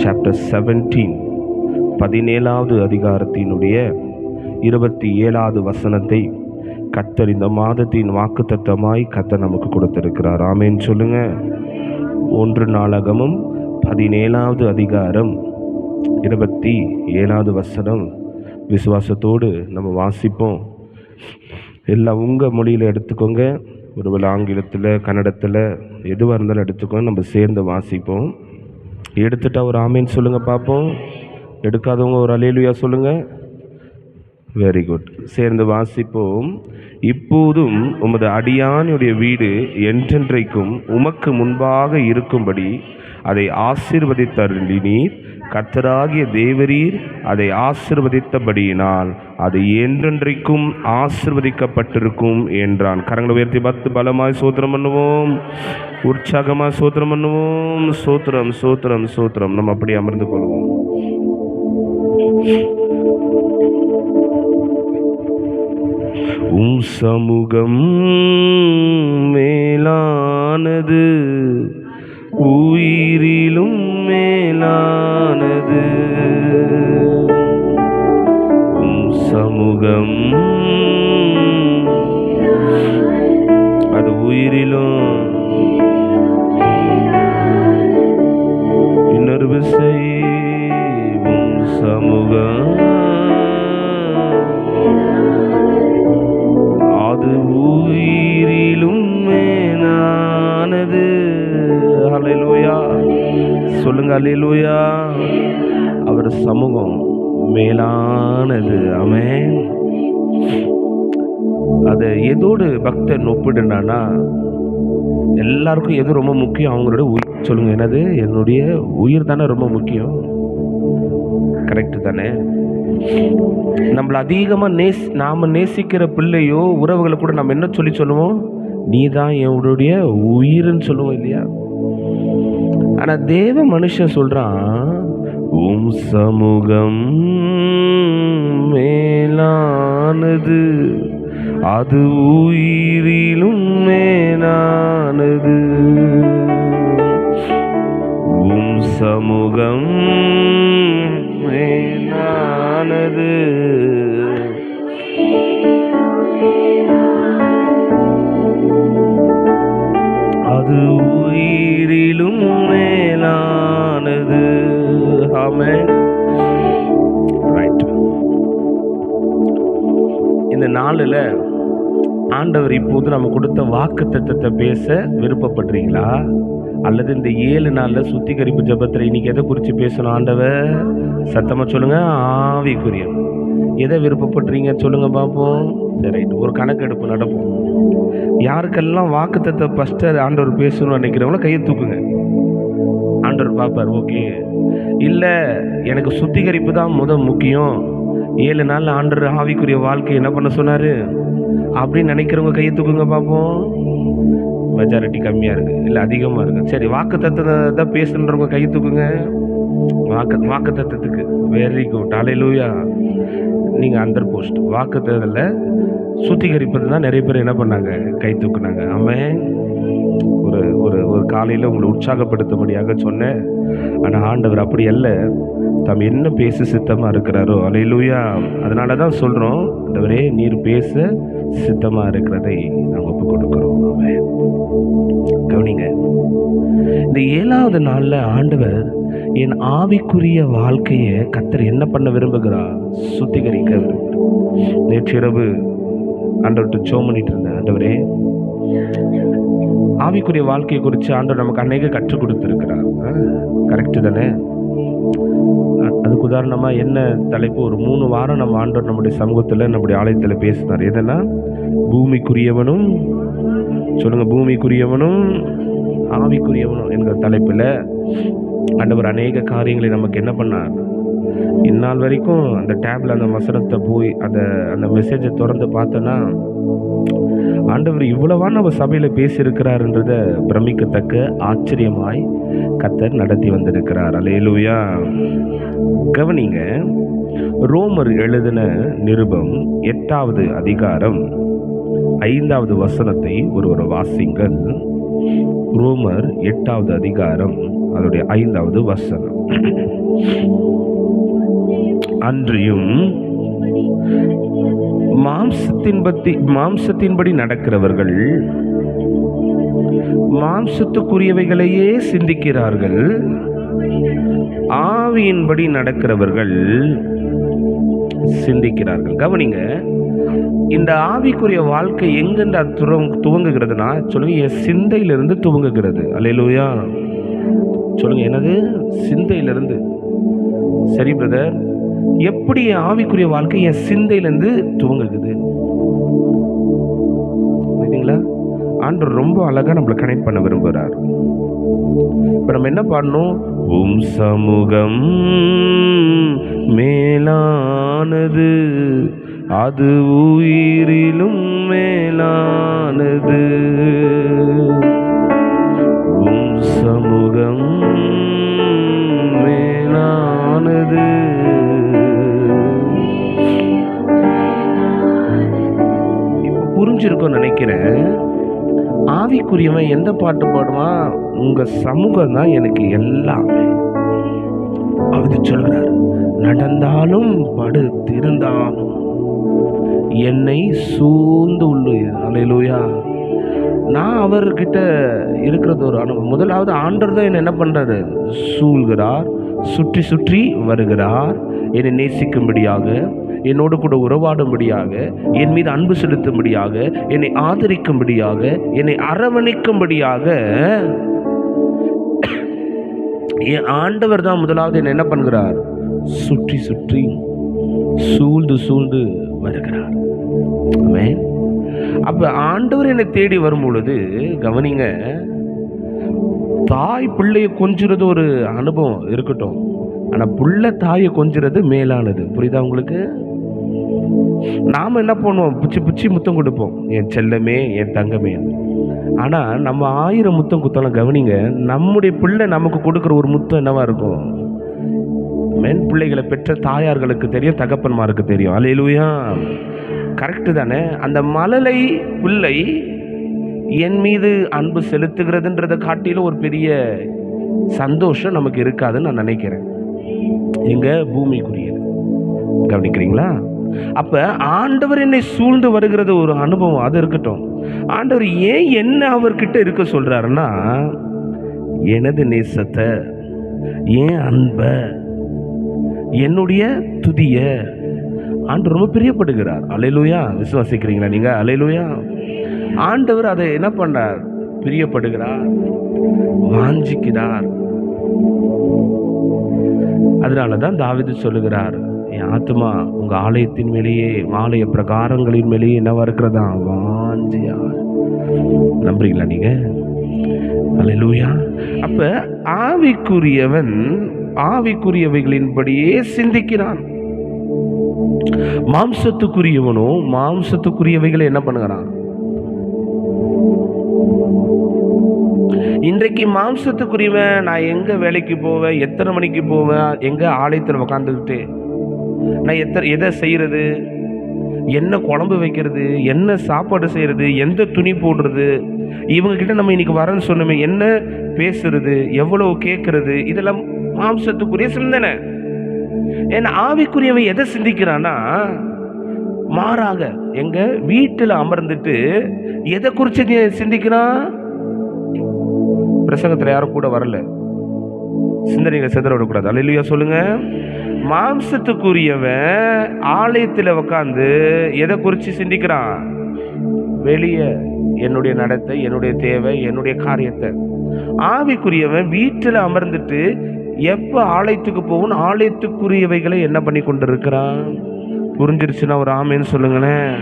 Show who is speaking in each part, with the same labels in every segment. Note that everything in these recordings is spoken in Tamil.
Speaker 1: சாப்டர் 17, 17வது அதிகாரத்தினுடைய 27வது வசனத்தை கர்த்தர் இந்த மாதத்தின் வாக்குத்தத்தமாய் கர்த்தர் நமக்கு கொடுத்திருக்கிறார். ஆமென் சொல்லுங்க. 1 நாளாகமம் 17வது அதிகாரம் 27வது வசனம் விசுவாசத்தோடு நம்ம வாசிப்போம். எல்லாம் உங்கள் மொழியில் எடுத்துக்கோங்க. ஒருவேளை ஆங்கிலத்தில், கன்னடத்தில், எதுவாக இருந்தாலும் எடுத்துக்கோங்க. நம்ம சேர்ந்து வாசிப்போம். எடுத்துட்டா ஒரு ஆமேன்னு சொல்லுங்கள் பார்ப்போம். எடுக்காதவங்க ஒரு அல்லேலூயா சொல்லுங்கள். Very good. சேர்ந்து வாசிப்போம். இப்போதும் உமது அடியானுடைய வீடு என்றென்றைக்கும் உமக்கு முன்பாக இருக்கும்படி அதை ஆசீர்வதித்தருளினீர். கர்த்தராகிய தேவரீர் அதை ஆசீர்வதித்தபடியினால் அது என்றென்றைக்கும் ஆசீர்வதிக்கப்பட்டிருக்கும் என்றான். கரங்களை உயர்த்தி பார்த்து பலமாய் சோத்திரம் பண்ணுவோம், உற்சாகமாக சோத்திரம் பண்ணுவோம். சோத்திரம் சோத்திரம் சோத்திரம். நம்ம அப்படி அமர்ந்து கொள்வோம். உம் சமூகம் மேலானது, உயிரிலும் மேலானது. உம் சமூகம் அது உயிரிலும். இன்னொரு விசை. உம் சமூகம் அது உயிரிலும் மேலானது. அல்லேலூயா சொல்லுங்க. அல்லேலூயா. அவர் சமூகம் மேலானது. ஆமென். அதை எதோடு பக்தன் ஒப்பிடுனானா, எல்லாருக்கும் எது ரொம்ப முக்கியம்? அவங்களோட உயிர். சொல்லுங்க. என்னது? என்னுடைய உயிர் தானே ரொம்ப முக்கியம். கரெக்டு தானே? நம்மளை அதிகமாக நாம் நேசிக்கிற பிள்ளையோ உறவுகளை கூட நம்ம என்ன சொல்லுவோம்? நீ தான் என்னுடைய உயிர்ன்னு சொல்லுவோம் இல்லையா? ஆனால் தேவ மனுஷன் சொல்கிறான், உம் சமூகம் மேலானது, அது உயிரிலும் மேலானது. உம் சமூகம் மேலானது, அது உயிரிலும் மேலானது. ஆமென். ரைட். இந்த நாளில் ஆண்டவர் இப்போது நம்ம கொடுத்த வாக்குத்தத்தத்தை பேச விருப்பப்படுறீங்களா? அல்லது இந்த 7 நாளில் சுத்திகரிப்பு ஜெபத்தில் இன்னைக்கு எதை குறித்து பேசணும்? ஆண்டவர் சத்தமாக சொல்லுங்க. ஆவிக்குரிய எதை விருப்பப்படுறீங்க சொல்லுங்க பார்ப்போம். சரி, ரைட். ஒரு கணக்கெடுப்பு நடப்போம். யாருக்கெல்லாம் வாக்குத்தத்தை ஃபஸ்ட்டு ஆண்டவர் பேசணும்னு நினைக்கிறவங்களோ கையை தூக்குங்க. ஆண்டவர் பார்ப்பார். ஓகே. இல்லை, எனக்கு சுத்திகரிப்பு தான் முக்கியம், 7 நாள் ஆண்டவர் ஆவிக்குரிய வாழ்க்கை என்ன பண்ண சொன்னார் அப்படின்னு நினைக்கிறவங்க கையை தூக்குங்க பார்ப்போம். மெஜாரிட்டி கம்மியாக இருக்குது, இல்லை அதிகமாக இருக்குது. சரி, வாக்குத்தத்தத்தை பேசுன்றவங்க கையை தூக்குங்க. வாக்குத்தத்தத்துக்கு வெரி குட். அல்லேலூயா. நீங்கள் அண்டர் போஸ்ட். வாக்குத்தத்தத்தில் சுத்திகரிப்பது தான் நிறைய பேர் என்ன பண்ணாங்க? கை தூக்குனாங்க. ஆமென். ஒரு ஒரு ஒரு காலையில் உங்களை உற்சாகப்படுத்தும்படியாக சொன்னேன். ஆனால் ஆண்டவர் அப்படி அல்ல, தம் என்ன பேச சித்தமாக இருக்கிறாரோ. அல்லேலூயா. அதனால தான் சொல்கிறோம், ஆண்டவரே நீர் பேச சித்தமாக இருக்கிறதை நாங்கள் ஒப்பு கொடுக்குறோம். ஆமென். கவனிங்க. இந்த 7வது நாளில் ஆண்டவர் என் ஆவிக்குரிய வாழ்க்கையை கர்த்தர் என்ன பண்ண விரும்புகிறார்? சுத்திகரிக்க விரும்புகிறார். நேற்றிரவு ஆண்டவர்கிட்ட ஜெபம் பண்ணிட்டு இருந்தேன். ஆண்டவரே, ஆவிக்குரிய வாழ்க்கையை குறித்து ஆண்டவர் நமக்கு அநேக கற்றுக் கொடுத்துருக்கிறார். கரெக்டு தானே? அதுக்கு உதாரணமாக என்ன தலைப்பு? ஒரு 3 வாரம் நம்ம ஆண்டவர் நம்முடைய சமூகத்தில், நம்முடைய ஆலயத்தில் பேசினார். எதனா? பூமிக்குரியவனும், சொல்லுங்க, பூமிக்குரியவனும் ஆவிக்குரியவனும் என்கிற தலைப்பில் ஆண்டவர் அநேக காரியங்களை நமக்கு என்ன பண்ணார்? இந்நாள் வரைக்கும் அந்த டேப்ல அந்த வசனத்தை போய் அந்த மெசேஜை திறந்து பார்த்தோன்னா, ஆண்டவர் இவ்வளவா நம்ம சபையில் பேசியிருக்கிறாருன்றத பிரமிக்கத்தக்க ஆச்சரியமாய் கர்த்தர் நடத்தி வந்திருக்கிறார். அல்லேலூயா. கவனிங்க. ரோமர் எழுதின நிருபம் 8வது அதிகாரம் 5வது வசனத்தை ஒரு வாசிங்கள். ரோமர் 8வது அதிகாரம் அதோடைய 5வது வசனம். அன்றியும் மாம்சத்தின்படி நடக்கிறவர்கள் மாம்சத்துக்குரியவைகளையே சிந்திக்கிறார்கள், ஆவியின்படி நடக்கிறவர்கள் சிந்திக்கிறார்கள். கவனிங்க, இந்த ஆவிக்குரிய வாழ்க்கை எங்கிருந்து துவங்குகிறதுனா சொல்லுங்க, என் சிந்தையிலிருந்து துவங்குகிறது. அல்லேலூயா சொல்லுங்க. என்னது? சிந்தையிலிருந்து. சரி பிரதர், எப்படி என் ஆவிக்குரிய வாழ்க்கை என் சிந்தையிலிருந்து துவங்குகிறது? புரியுதுங்களா? ஆண்டவர் ரொம்ப அழகா நம்மளை கனெக்ட் பண்ண விரும்புகிறார். இப்ப நம்ம என்ன பாடணும்? உம் சமூகம் மேலானது, அது உயிரிலும் மேலானது. உம் சமூகம் மேலானது. இப்ப புரிஞ்சிருக்கும் நினைக்கிறேன். ஆவிக்குரியவன் எந்த பாட்டு பாடுவான்? உங்க சமூகம் தான் எனக்கு எல்லாமே. அவர் சொல்கிறார், நடந்தாலும் படுத்திருந்தாலும் என்னை சூழ்ந்து உள்ளது. அல்லேலூயா. நான் அவர்கிட்ட இருக்கிறது ஒரு அனுபவம். முதலாவது ஆண்டவர் தான் என்ன பண்றாரு? சூழ்கிறார், சுற்றி சுற்றி வருகிறார், என்னை நேசிக்கும்படியாக, என்னோடு கூட உறவாடும்படியாக, என் மீது அன்பு செலுத்தும்படியாக, என்னை ஆதரிக்கும்படியாக, என்னை அரவணைக்கும்படியாக என் ஆண்டவர் தான் முதலாவது என்ன பண்ணுகிறார்? சுற்றி சுற்றி சூழ்ந்து சூழ்ந்து வருகிறார். ஆமென். அப்ப ஆண்டவர் என்னை தேடி வரும் பொழுது கவனிங்க, தாய் பிள்ளையை கொஞ்சுறது ஒரு அனுபவம் இருக்கட்டும், ஆனா புள்ள தாயை கொஞ்சுறது மேலானது. புரியுதா உங்களுக்கு? நாம என்ன பண்ணுவோம்? பிச்சு பிச்சு முத்தம் கொடுப்போம், என் செல்லமே, என் தங்கமே. ஆனா நம்ம 1000 முத்தம் குத்தலாம். கவனிங்க, நம்முடைய பிள்ளை நமக்கு கொடுக்குற ஒரு முத்தம் என்னவா இருக்கும்? மென் பிள்ளைகளை பெற்ற தாயார்களுக்கு தெரியும், தகப்பன்மாருக்கு தெரியும். அல்லேலூயா. கரெக்டு தானே? அந்த மழலை பிள்ளை என் மீது அன்பு செலுத்துகிறதுன்றதை காட்டிலும் ஒரு பெரிய சந்தோஷம் நமக்கு இருக்காதுன்னு நான் நினைக்கிறேன். எங்க பூமிக்குரியது. கவனிக்கிறீங்களா? அப்ப ஆண்டவர் என்னை சூழ்ந்து வருகிறது ஒரு அனுபவம், அது இருக்கட்டும். ஆண்டவர் ஏன் என்ன அவர்கிட்ட இருக்க சொல்றாருன்னா, எனது நேசத்தை, ஏன் அன்ப, என்னுடைய துதிய ஆண்டவர் ரொம்ப பிரியப்படுகிறார். அல்லேலூயா. விசுவாசிக்கிறீங்களா நீங்க? அல்லேலூயா. ஆண்டவர் அதை என்ன பண்ணார்? பிரியப்படுகிறார், வாஞ்சிக்கிறார். அதனாலதான் தாவீது சொல்லுகிறார், என் ஆத்துமா உங்க ஆலயத்தின் மேலேயே, ஆலய பிரகாரங்களின் மேலேயே என்னவா இருக்கிறதா? வாஞ்சியா. நம்புறீங்களா நீங்க? அல்லேலூயா. அப்ப ஆவிக்குரியவன் ஆவிக்குரியவைகளின்படியே சிந்திக்கிறான். மாம்சத்துக்குரியவனோ மாம்சத்துக்குரியவைகளை என்ன பண்ணுகிறான்? இன்றைக்கு மாம்சத்துக்குரியவன் நான் எங்க வேலைக்கு போவேன், எத்தனை மணிக்கு போவேன், எங்க ஆலயத்தில் உட்காந்துக்கிட்டு நான் எதை செய்யறது, என்ன குழம்பு வைக்கிறது, என்ன சாப்பாடு செய்யறது, எந்த துணி போடுறது, இவங்க கிட்ட நம்ம இன்னைக்கு வரேன்னு சொன்னோமே என்ன பேசுறது, எவ்வளவு கேட்கறது, இதெல்லாம் மாம்சத்துக்குரிய சிந்தனை. ஏன்னா ஆவிக்குரியவன் எதை சிந்திக்கிறான்னா, மாறாக எங்க வீட்டில் அமர்ந்துட்டு எதை குறித்து சிந்திக்கிறான்? பிரசங்கத்தில் யாரும் கூட வரல, சிந்தனைகளை சிதற விடக்கூடாது. அல்லேலூயா சொல்லுங்க. மாம்சத்துக்குரியவன் ஆலயத்தில் உட்காந்து எதை குறித்து சிந்திக்கிறான்? வெளியே என்னுடைய நடத்தை, என்னுடைய தேவை, என்னுடைய காரியத்தை. ஆவிக்குரியவன் வீட்டில் அமர்ந்துட்டு எப்ப ஆலயத்துக்கு போகணும், ஆலயத்துக்குரியவைகளை என்ன பண்ணி கொண்டு இருக்கிறான்? புரிஞ்சிருச்சுன்னா ஒரு ஆமேன்னு சொல்லுங்களேன்.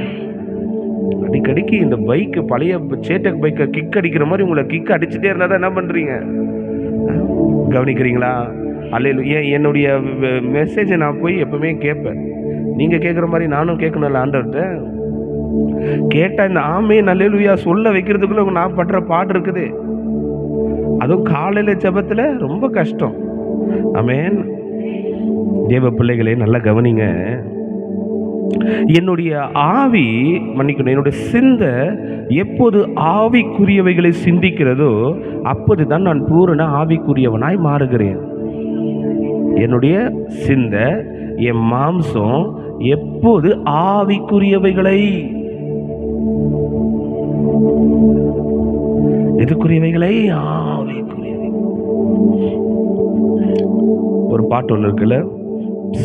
Speaker 1: அடிக்கடிக்கு இந்த பைக்கு, பழைய சேட்டக் பைக்கை கிக் அடிக்கிற மாதிரி உங்களை கிக் அடிச்சுட்டே இருந்தா தான் என்ன பண்றீங்க? கவனிக்கிறீங்களா? அல்லேலூயா. என்னுடைய மெசேஜை நான் போய் எப்பவுமே கேட்பேன். நீங்க கேட்குற மாதிரி நானும் கேட்கணும்ல ஆண்டவர்கிட்ட. கேட்டா இந்த ஆமேன் அல்லேலூயா சொல்ல வைக்கிறதுக்குள்ள நான் படுற பாடு இருக்குது. அதுவும் காலையில ஜெபத்துல ரொம்ப கஷ்டம். ஆமென். தேவ பிள்ளைகளே நல்லா கவனிங்க. என்னுடைய ஆவி, மன்னிக்கணும், என்னுடைய சிந்தை எப்போது ஆவிக்குரியவைகளை சிந்திக்கிறதோ அப்போதுதான் நான் பூரண ஆவிக்குரியவனாய் மாறுகிறேன். என்னுடைய சிந்தை, என் மாம்சம் எப்போது ஆவிக்குரியவைகளை, எதுக்குரியவைகளை? ஆவிக்குரியவை. ஒரு பாட்டு ஒன்று இருக்குல்ல,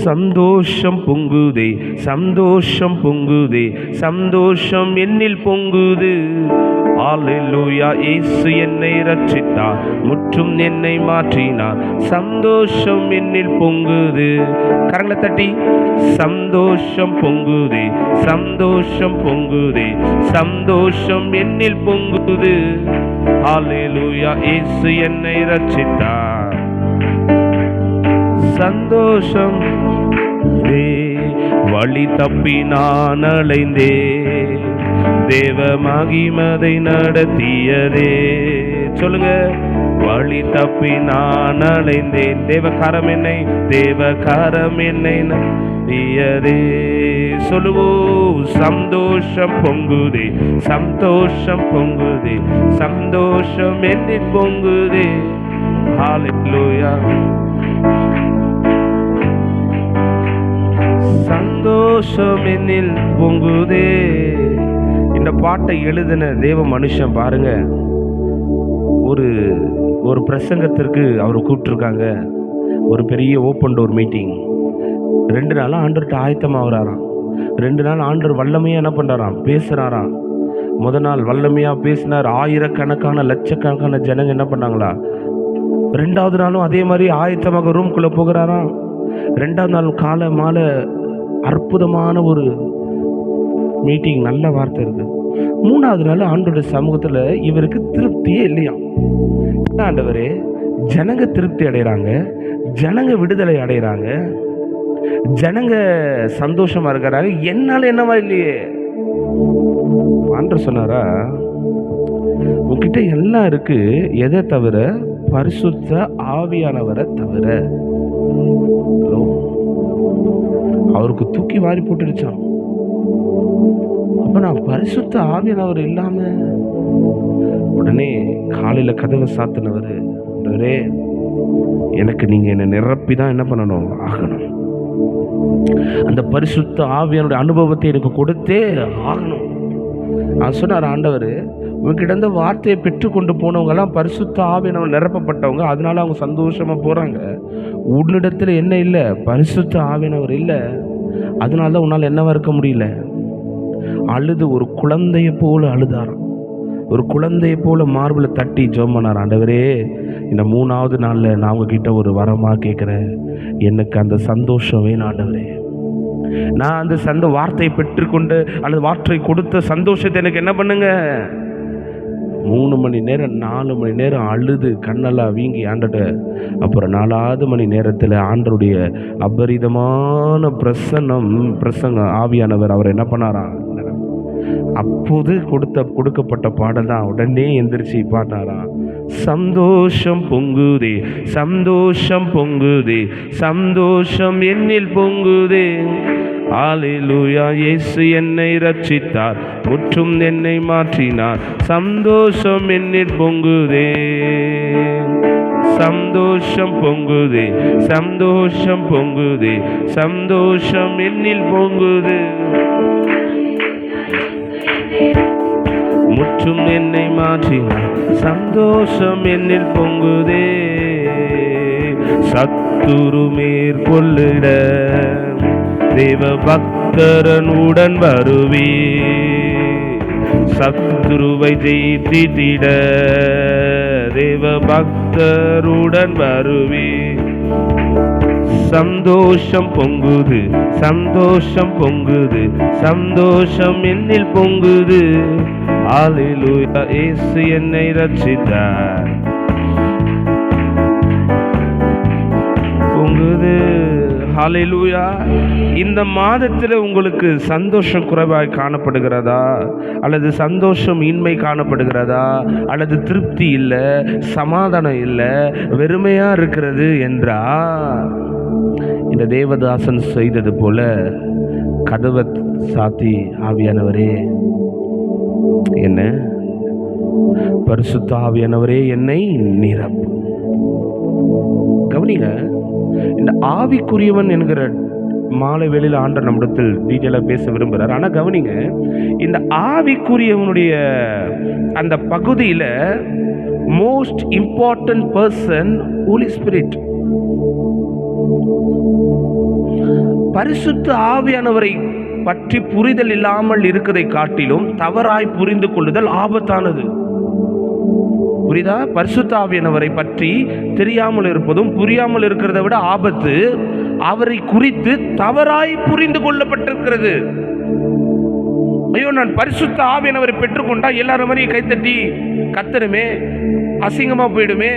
Speaker 1: சந்தோஷம் பொங்குதே, சந்தோஷம் பொங்குதே, சந்தோஷம் என்னில் பொங்குது. அல்லேலூயா, இயேசு என்னை ரட்சித்தார், முற்றும் என்னை மாற்றினார், சந்தோஷம் என்னில் பொங்குது. கரங்களை தட்டி, சந்தோஷம் பொங்குதே, சந்தோஷம் பொங்குதே, சந்தோஷம் என்னில் பொங்குது. அல்லேலூயா, இயேசு என்னை ரட்சித்தார், சந்தோஷம். வழி தப்பி நான் அலைந்தே, தேவ மகிமதை நடத்தியதே. சொல்லுங்க, வழி தப்பி நான் அலைந்தேன், தேவகாரம் என்னை நடத்தியதே. சொல்லுவோம், சந்தோஷம் பொங்குதே, சந்தோஷம் பொங்குதே, சந்தோஷம் என்னில் பொங்குதே. ஹல்லேலூயா, சந்தோஷம் என்னில் பொங்குதே. இந்த பாட்டை எழுதின தேவ மனுஷன் பாருங்க, ஒரு பிரசங்கத்திற்கு அவர் கூப்பிட்டுருக்காங்க. ஒரு பெரிய ஓப்பன் டோர் மீட்டிங். 2 நாளாக ஆண்டவர்கிட்ட ஆயத்தமாகறாராம். 2 நாள் ஆண்டவர் வல்லமையாக என்ன பண்ணுறாராம்? பேசுகிறாராம். முதல் நாள் வல்லமையாக பேசினார். ஆயிரக்கணக்கான லட்சக்கணக்கான ஜனங்க என்ன பண்ணாங்களா? 2வது நாளும் அதே மாதிரி ஆயத்தமாக ரூம்குள்ளே போகிறாராம். 2வது நாள் காலை மாலை அற்புதமான ஒரு மீட்டிங், நல்ல வார்த்தை இருக்கு. 3வது நாள் ஆண்டோட சமூகத்தில் இவருக்கு திருப்தியே இல்லையா? ஆண்டவரே, ஜனங்க திருப்தி அடைகிறாங்க, ஜனங்க விடுதலை அடைகிறாங்க, ஜனங்க சந்தோஷமா இருக்கிறாங்க, என்னால என்னவா இல்லையே. ஆண்டவர் சொன்னாரா, உங்ககிட்ட எல்லாம் இருக்கு, எதை தவிர? பரிசுத்த ஆவியானவரை தவிர. அவருக்கு தூக்கி வாரி போட்டுடுச்சான். அப்ப நான் பரிசுத்த ஆவியானவர் இல்லாம, உடனே காலையில கதவை சாத்தினவர், எனக்கு நீங்க என்ன நிரப்பி தான் என்ன பண்ணணும், ஆகணும். அந்த பரிசுத்த ஆவியானுடைய அனுபவத்தை எனக்கு கொடுத்தே ஆகணும். நான் சொன்னார், ஆண்டவர், உங்ககிட்ட இருந்து வார்த்தையை பெற்றுக்கொண்டு போனவங்க எல்லாம் பரிசுத்த ஆவியானவர் நிரப்பப்பட்டவங்க, அதனால அவங்க சந்தோஷமா போறாங்க. உன்னிடத்துல என்ன இல்லை? பரிசுத்த ஆவியானவர் இல்லை, அதனால தான் உன்னால் என்னவா இருக்க முடியல. அழுது ஒரு குழந்தைய போல அழுதாராம். ஒரு குழந்தைய போல மார்பில் தட்டி ஜெபம் பண்ணார். ஆண்டவரே, இந்த 3வது நாளில் நான் உங்ககிட்ட ஒரு வரமாக கேட்குறேன், எனக்கு அந்த சந்தோஷம் வேணும் ஆண்டவரே. நான் அந்த வார்த்தையை பெற்றுக்கொண்டு அல்லது வார்த்தை கொடுத்த சந்தோஷத்தை எனக்கு என்ன பண்ணுங்க. 3 மணி நேரம் 4 மணி நேரம் அழுது கண்ணெல்லாம் வீங்கி ஆண்டட்ட, அப்புறம் 4வது மணி நேரத்தில் ஆண்டருடைய அபரிதமான பிரசங்கம் ஆவியானவர் அவர் என்ன பண்ணாராம். அப்போது கொடுக்கப்பட்ட பாடல் தான் உடனே எந்திரிச்சு பாடினாராம். சந்தோஷம் பொங்குதே, சந்தோஷம் பொங்குதே, சந்தோஷம் என்னில் பொங்குதே. அல்லேலூயா, இயேசு என்னை ரட்சித்தார், முற்றும் என்னை மாற்றினார், சந்தோஷம் என்னில் பொங்குதே, சந்தோஷம் பொங்குதே, சந்தோஷம் பொங்குதே, சந்தோஷம் என்னில் பொங்குது, முற்றும் என்னை மாற்றினார், சந்தோஷம் என்னில் பொங்குதே. சத்துரு மேற்கொள்ளிட தேவ பக்தரனுடன் வருவே, சத்துருவை ஜெயித்திட தேவ பக்தருடன் வருவே. சந்தோஷம் பொங்குது, சந்தோஷம் பொங்குது, சந்தோஷம் என்னில் பொங்குது. அல்லேலூயா, இயேசு என்னை ரட்சித்தார், பொங்குது. ஹல்லேலூயா. இந்த மாதத்தில் உங்களுக்கு சந்தோஷம் குறைவாய் காணப்படுகிறதா, அல்லது சந்தோஷம் இன்மை காணப்படுகிறதா, அல்லது திருப்தி இல்லை, சமாதானம் இல்லை, வெறுமையாக இருக்கிறது என்றா, இந்த தேவதாசன் செய்தது போல கதவை சாத்தி, ஆவியானவரே என்ன, பரிசுத்த ஆவியானவரே என்னை நிரப்பு. கவனிங்க, இந்த ஆவிக்குரியவன் என்கிற மாலை வேளையில் ஆண்டவர் நம்மிடத்தில் டீட்டெயிலாக பேச விரும்புகிறார். ஆனால் கவனிங்க, இந்த ஆவிக்குரியவனுடைய அந்த பகுதியில் most important person Holy Spirit. பரிசுத்த ஆவியானவரை பற்றி புரிதல் இல்லாமல் இருக்கதை காட்டிலும் தவறாய் புரிந்து கொள்ளுதல் ஆபத்தானது. புரியுதா? பரிசுத்த ஆவியானவரை பற்றி தெரியாமல் இருப்பதும் புரியாமல் இருக்கிறத விட ஆபத்து அவரை குறித்து தவறாய் புரிந்து கொள்ளப்பட்டிருக்கிறது. ஐயோ, நான் பரிசுத்த ஆவியானவரை பெற்றுக்கொண்டா எல்லாரும் மாதிரி கைத்தட்டி கத்தணுமே, அசிங்கமா போயிடுமே,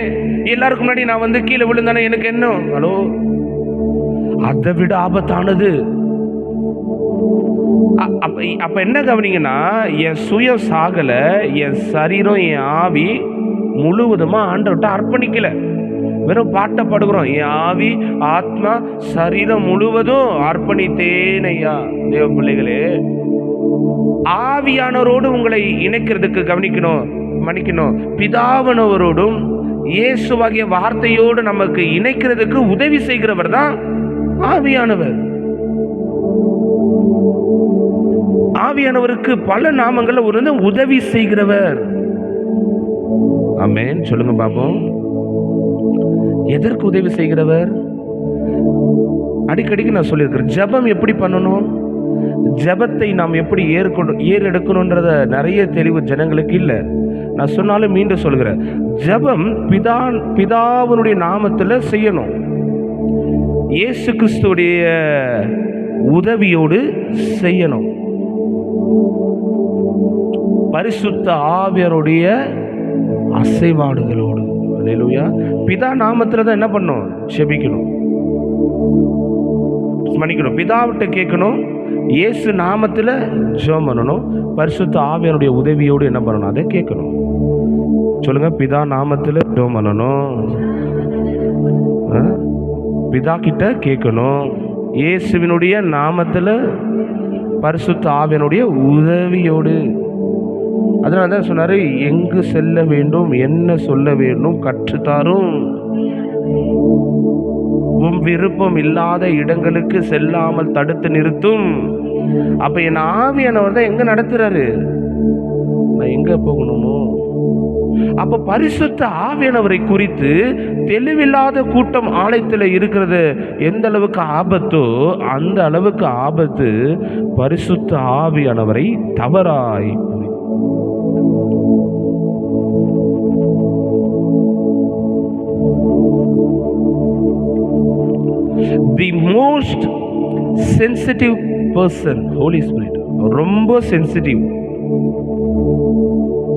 Speaker 1: எல்லாருக்கும் முன்னாடி நான் கீழே விழுந்தானே எனக்கு என்ன? ஹலோ, அதை விட ஆபத்தானது. அப்ப என்ன கவனிங்கன்னா, என் சுயம் சாகல, என் சரீரம் என் ஆவி முழுவதுமா ஆண்டவர்கிட்ட அர்ப்பணிக்கல. வெறும் பாட்டை பாடுகிறோம், என் ஆவி ஆத்மா சரீரம் முழுவதும் அர்ப்பணித்தேன் ஐயா. தேவ பிள்ளைகளே, ஆவியானவரோடு உங்களை இணைக்கிறதுக்கு மன்னிக்கணும், பிதாவானவரோடும் இயேசுவாகிய வார்த்தையோடு நமக்கு இணைக்கிறதுக்கு உதவி செய்கிறவர் தான் ஆவியானவர். ஆவியானவருக்கு பல நாமங்கள்ல ஒரு உதவி செய்கிறவர். ஆமென், சொல்லுங்க பாப்போம். எதற்கு உதவி செய்கிறவர்? அடிக்கடிக்கு நான் சொல்லியிருக்கிறேன், ஜெபம் எப்படி பண்ணணும், ஜெபத்தை நாம் எப்படி ஏறெடுக்கணும்ன்றத நிறைய தெளிவு ஜனங்களுக்கு இல்லை. நான் சொன்னாலும் மீண்டும் சொல்கிறேன், ஜெபம் பிதாவினுடைய நாமத்தில் செய்யணும். இயேசு கிறிஸ்துடைய உதவியோடு செய்யணும். பரிசுத்த ஆவியாருடைய அசைவாடுதலோடு. அல்லேலூயா. பிதா நாமத்துல தான் என்ன பண்ணணும்? ஜெபிக்கணும், மன்னிக்கணும், பிதாவிட்ட கேட்கணும், இயேசு நாமத்துல ஜெபம் பண்ணணும், பரிசுத்த ஆவியாருடைய உதவியோடு என்ன பண்ணணும்? அதை கேட்கணும். சொல்லுங்க, பிதா நாமத்துல ஜெபம் பண்ணணும், பிதா கிட்ட கேட்கணும், இயேசுவினுடைய நாமத்துல பரிசுத்த ஆவியாருடைய உதவியோடு. அதனால தான் சொன்னாரு, எங்கு செல்ல வேண்டும், என்ன சொல்ல வேண்டும் கற்றுத்தாரும், உன் விருப்பம் இல்லாத இடங்களுக்கு செல்லாமல் தடுத்து நிறுத்தும். அப்ப என் ஆவியானவர் தான் எங்க நடத்துறாரு, நான் எங்க போகணுமோ. அப்ப பரிசுத்த ஆவியானவரை குறித்து தெளிவில்லாத கூட்டம் ஆலயத்தில் இருக்கிறது எந்த அளவுக்கு ஆபத்தோ அந்த அளவுக்கு ஆபத்து பரிசுத்த ஆவியானவரை தவறாய். The most sensitive person, Holy Spirit. ரொம்ப சென்சிட்டிவ்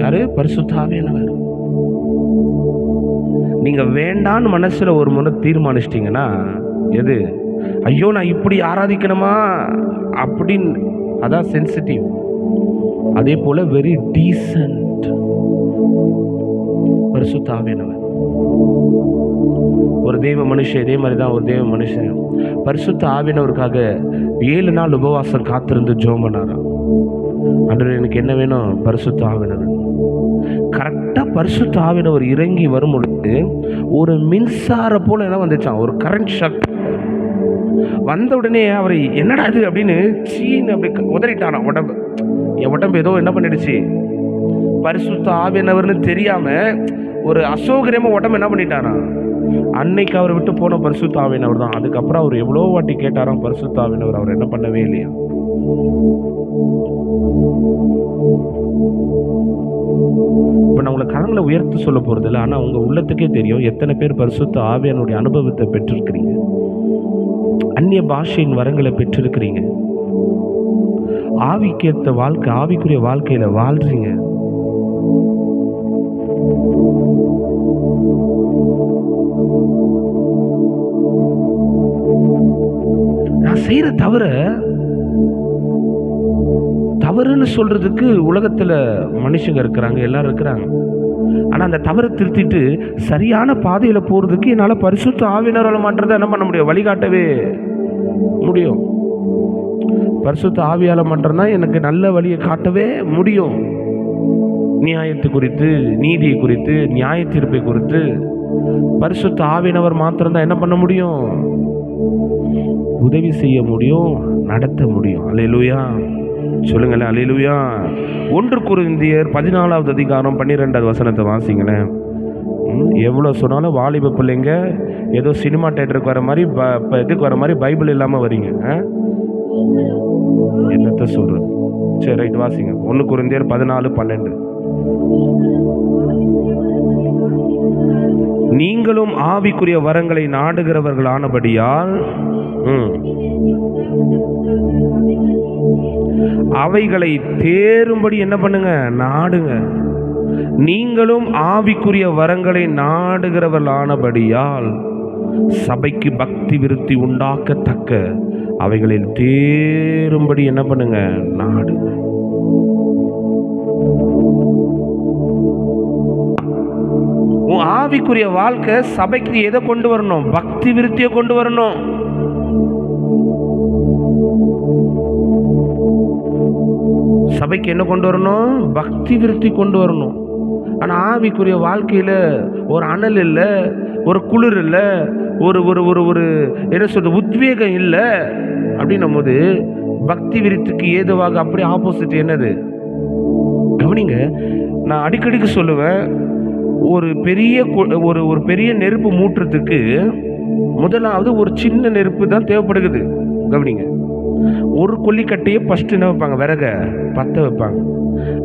Speaker 1: யாரு? பரிசுத்த ஆவியானவர். நீங்க வேண்டான்னு மனசுல ஒரு முறை தீர்மானிச்சிட்டீங்கன்னா, எது? ஐயோ, நான் இப்படி ஆராதிக்கணுமா அப்படின்னு, அதான் சென்சிட்டிவ். அதே போல வெரி டீசன்ட் பரிசுத்த ஆவியானவர். ஒரு தெய்வ மனுஷன் இதே மாதிரி தான். ஒரு தெய்வ மனுஷன் பரிசுத்த ஆவியானவருக்காக 7 நாள் உபவாசம் காத்திருந்து ஜெபம் பண்ணாராம். ஆண்டவரே, எனக்கு என்ன வேணும்? பரிசுத்த ஆவியானவர். கரெக்டாக பரிசுத்த ஆவியானவர் இறங்கி வரும் பொழுது ஒரு மின்சார போல என்ன வந்துச்சான், ஒரு கரண்ட் ஷாக் வந்த உடனே அவர் என்னடா இது அப்படின்னு சீன்னு அப்படி உதறிட்டானா உடம்பு. என் உடம்பு ஏதோ என்ன பண்ணிடுச்சு, பரிசுத்த ஆவியானவர்னு தெரியாம ஒரு அசௌகரியமா உடம்பு என்ன பண்ணிட்டானா. அன்னைக்கு அவரை விட்டு போன பரிசுத்த ஆவியானவர் தான். அதுக்கப்புறம் அவர் எவ்வளோ வாட்டி கேட்டாராம் பரிசுத்த ஆவியானவர், அவர் என்ன பண்ணவே இல்லையா. இப்போ நான் உங்களை கரங்களை உயர்த்து சொல்ல போறது இல்லை, ஆனால் உங்க உள்ளத்துக்கே தெரியும் எத்தனை பேர் பரிசுத்த ஆவியானுடைய அனுபவத்தை பெற்றிருக்கிறீங்க, அந்நிய பாஷையின் வரங்களை பெற்றிருக்கிறீங்க, ஆவிக்கேற்ற வாழ்க்கை, ஆவிக்குரிய வாழ்க்கையில வாழ்றீங்க. நான் செய்யற தவறுன்னு சொல்றதுக்கு உலகத்துல மனுஷங்க இருக்கிறாங்க, எல்லாரும் இருக்கிறாங்க. ஆனா அந்த தவறை திருத்திட்டு சரியான பாதையில போறதுக்கு என்னால பரிசுத்த ஆவியானவரால மாற்றதை என்ன பண்ண முடியும்? வழிகாட்டவே முடியும். பரிசுத்த ஆவியால மாற்றம் தான் எனக்கு நல்ல வழியை காட்டவே முடியும். நியாயத்தை குறித்து, நீதியை குறித்து, நியாய தீர்ப்பை குறித்து, பரிசுத்த ஆவியானவர் மாத்திரம்தான் என்ன பண்ண முடியும்? உதவி செய்ய முடியும், நடத்த முடியும். அல்லேலூயா சொல்லுங்களேன், அல்லேலூயா. 1 கொரிந்தியர் 14வது அதிகாரம் 12வது வசனத்தை வாசிங்களேன். எவ்வளோ சொன்னாலும் வாலிப பிள்ளைங்க ஏதோ சினிமா தேட்டருக்கு வர மாதிரி இதுக்கு வர மாதிரி பைபிள் இல்லாமல் வரீங்க. என்னத்த சொல்றது? சரி, ரைட், வாசிங்க. 1 கொரிந்தியர் 14:12. நீங்களும் ஆவிக்குரிய வரங்களை நாடுகிறவர்களானபடியால் அவைகளை தேரும்படி என்ன பண்ணுங்க? நாடுங்க. நீங்களும் ஆவிக்குரிய வரங்களை நாடுகிறவர்களானபடியால் சபைக்கு பக்தி விருத்தி உண்டாக்கத்தக்க அவைகளில் தேரும்படி என்ன பண்ணுங்க? நாடுங்க. உன் ஆவிக்குரிய வாழ்க்கை சபைக்கு எதை கொண்டு வரணும்? பக்தி விருத்தியை கொண்டு வரணும். சபைக்கு என்ன கொண்டு வரணும்? பக்தி விருத்தி கொண்டு வரணும். ஆனால் ஆவிக்குரிய வாழ்க்கையில் ஒரு அனல் இல்லை, ஒரு குளிர் இல்லை, ஒரு ஒரு ஒரு ஒரு என்ன சொல்றது, உத்வேகம் இல்லை அப்படின்னும் போது பக்தி விருத்திக்கு ஏதுவாக அப்படியே ஆப்போசிட் என்னது? கவனிங்க, நான் அடிக்கடிக்கு சொல்லுவேன், ஒரு பெரிய நெருப்பு மூட்டுறதுக்கு முதலாவது ஒரு சின்ன நெருப்பு தான் தேவைப்படுகிறது. கவனிங்க, ஒரு கொல்லிக்கட்டையை ஃபஸ்ட்டு என்ன வைப்பாங்க? விறக பற்ற வைப்பாங்க.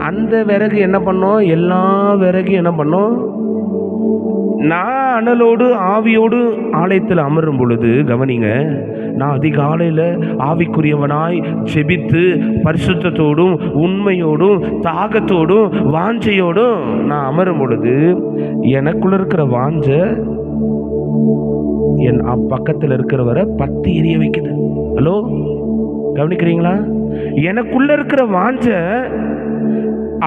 Speaker 1: அந்த விறகு என்ன பண்ணோம்? எல்லா விறகும் என்ன பண்ணோம்? நான் அனலோடு ஆவியோடு ஆலயத்தில் அமரும் பொழுது கவனிங்க, நான் அதிகாலையில் ஆவிக்குரியவனாய் ஜெபித்து பரிசுத்தத்தோடும் உண்மையோடும் தாகத்தோடும் வாஞ்சையோடும் நான் அமரும் பொழுது எனக்குள்ள இருக்கிற வாஞ்சை என் பக்கத்தில் இருக்கிறவரை பத்தி எரிய வைக்குது. ஹலோ, கவனிக்கிறீங்களா? எனக்குள்ள இருக்கிற வாஞ்ச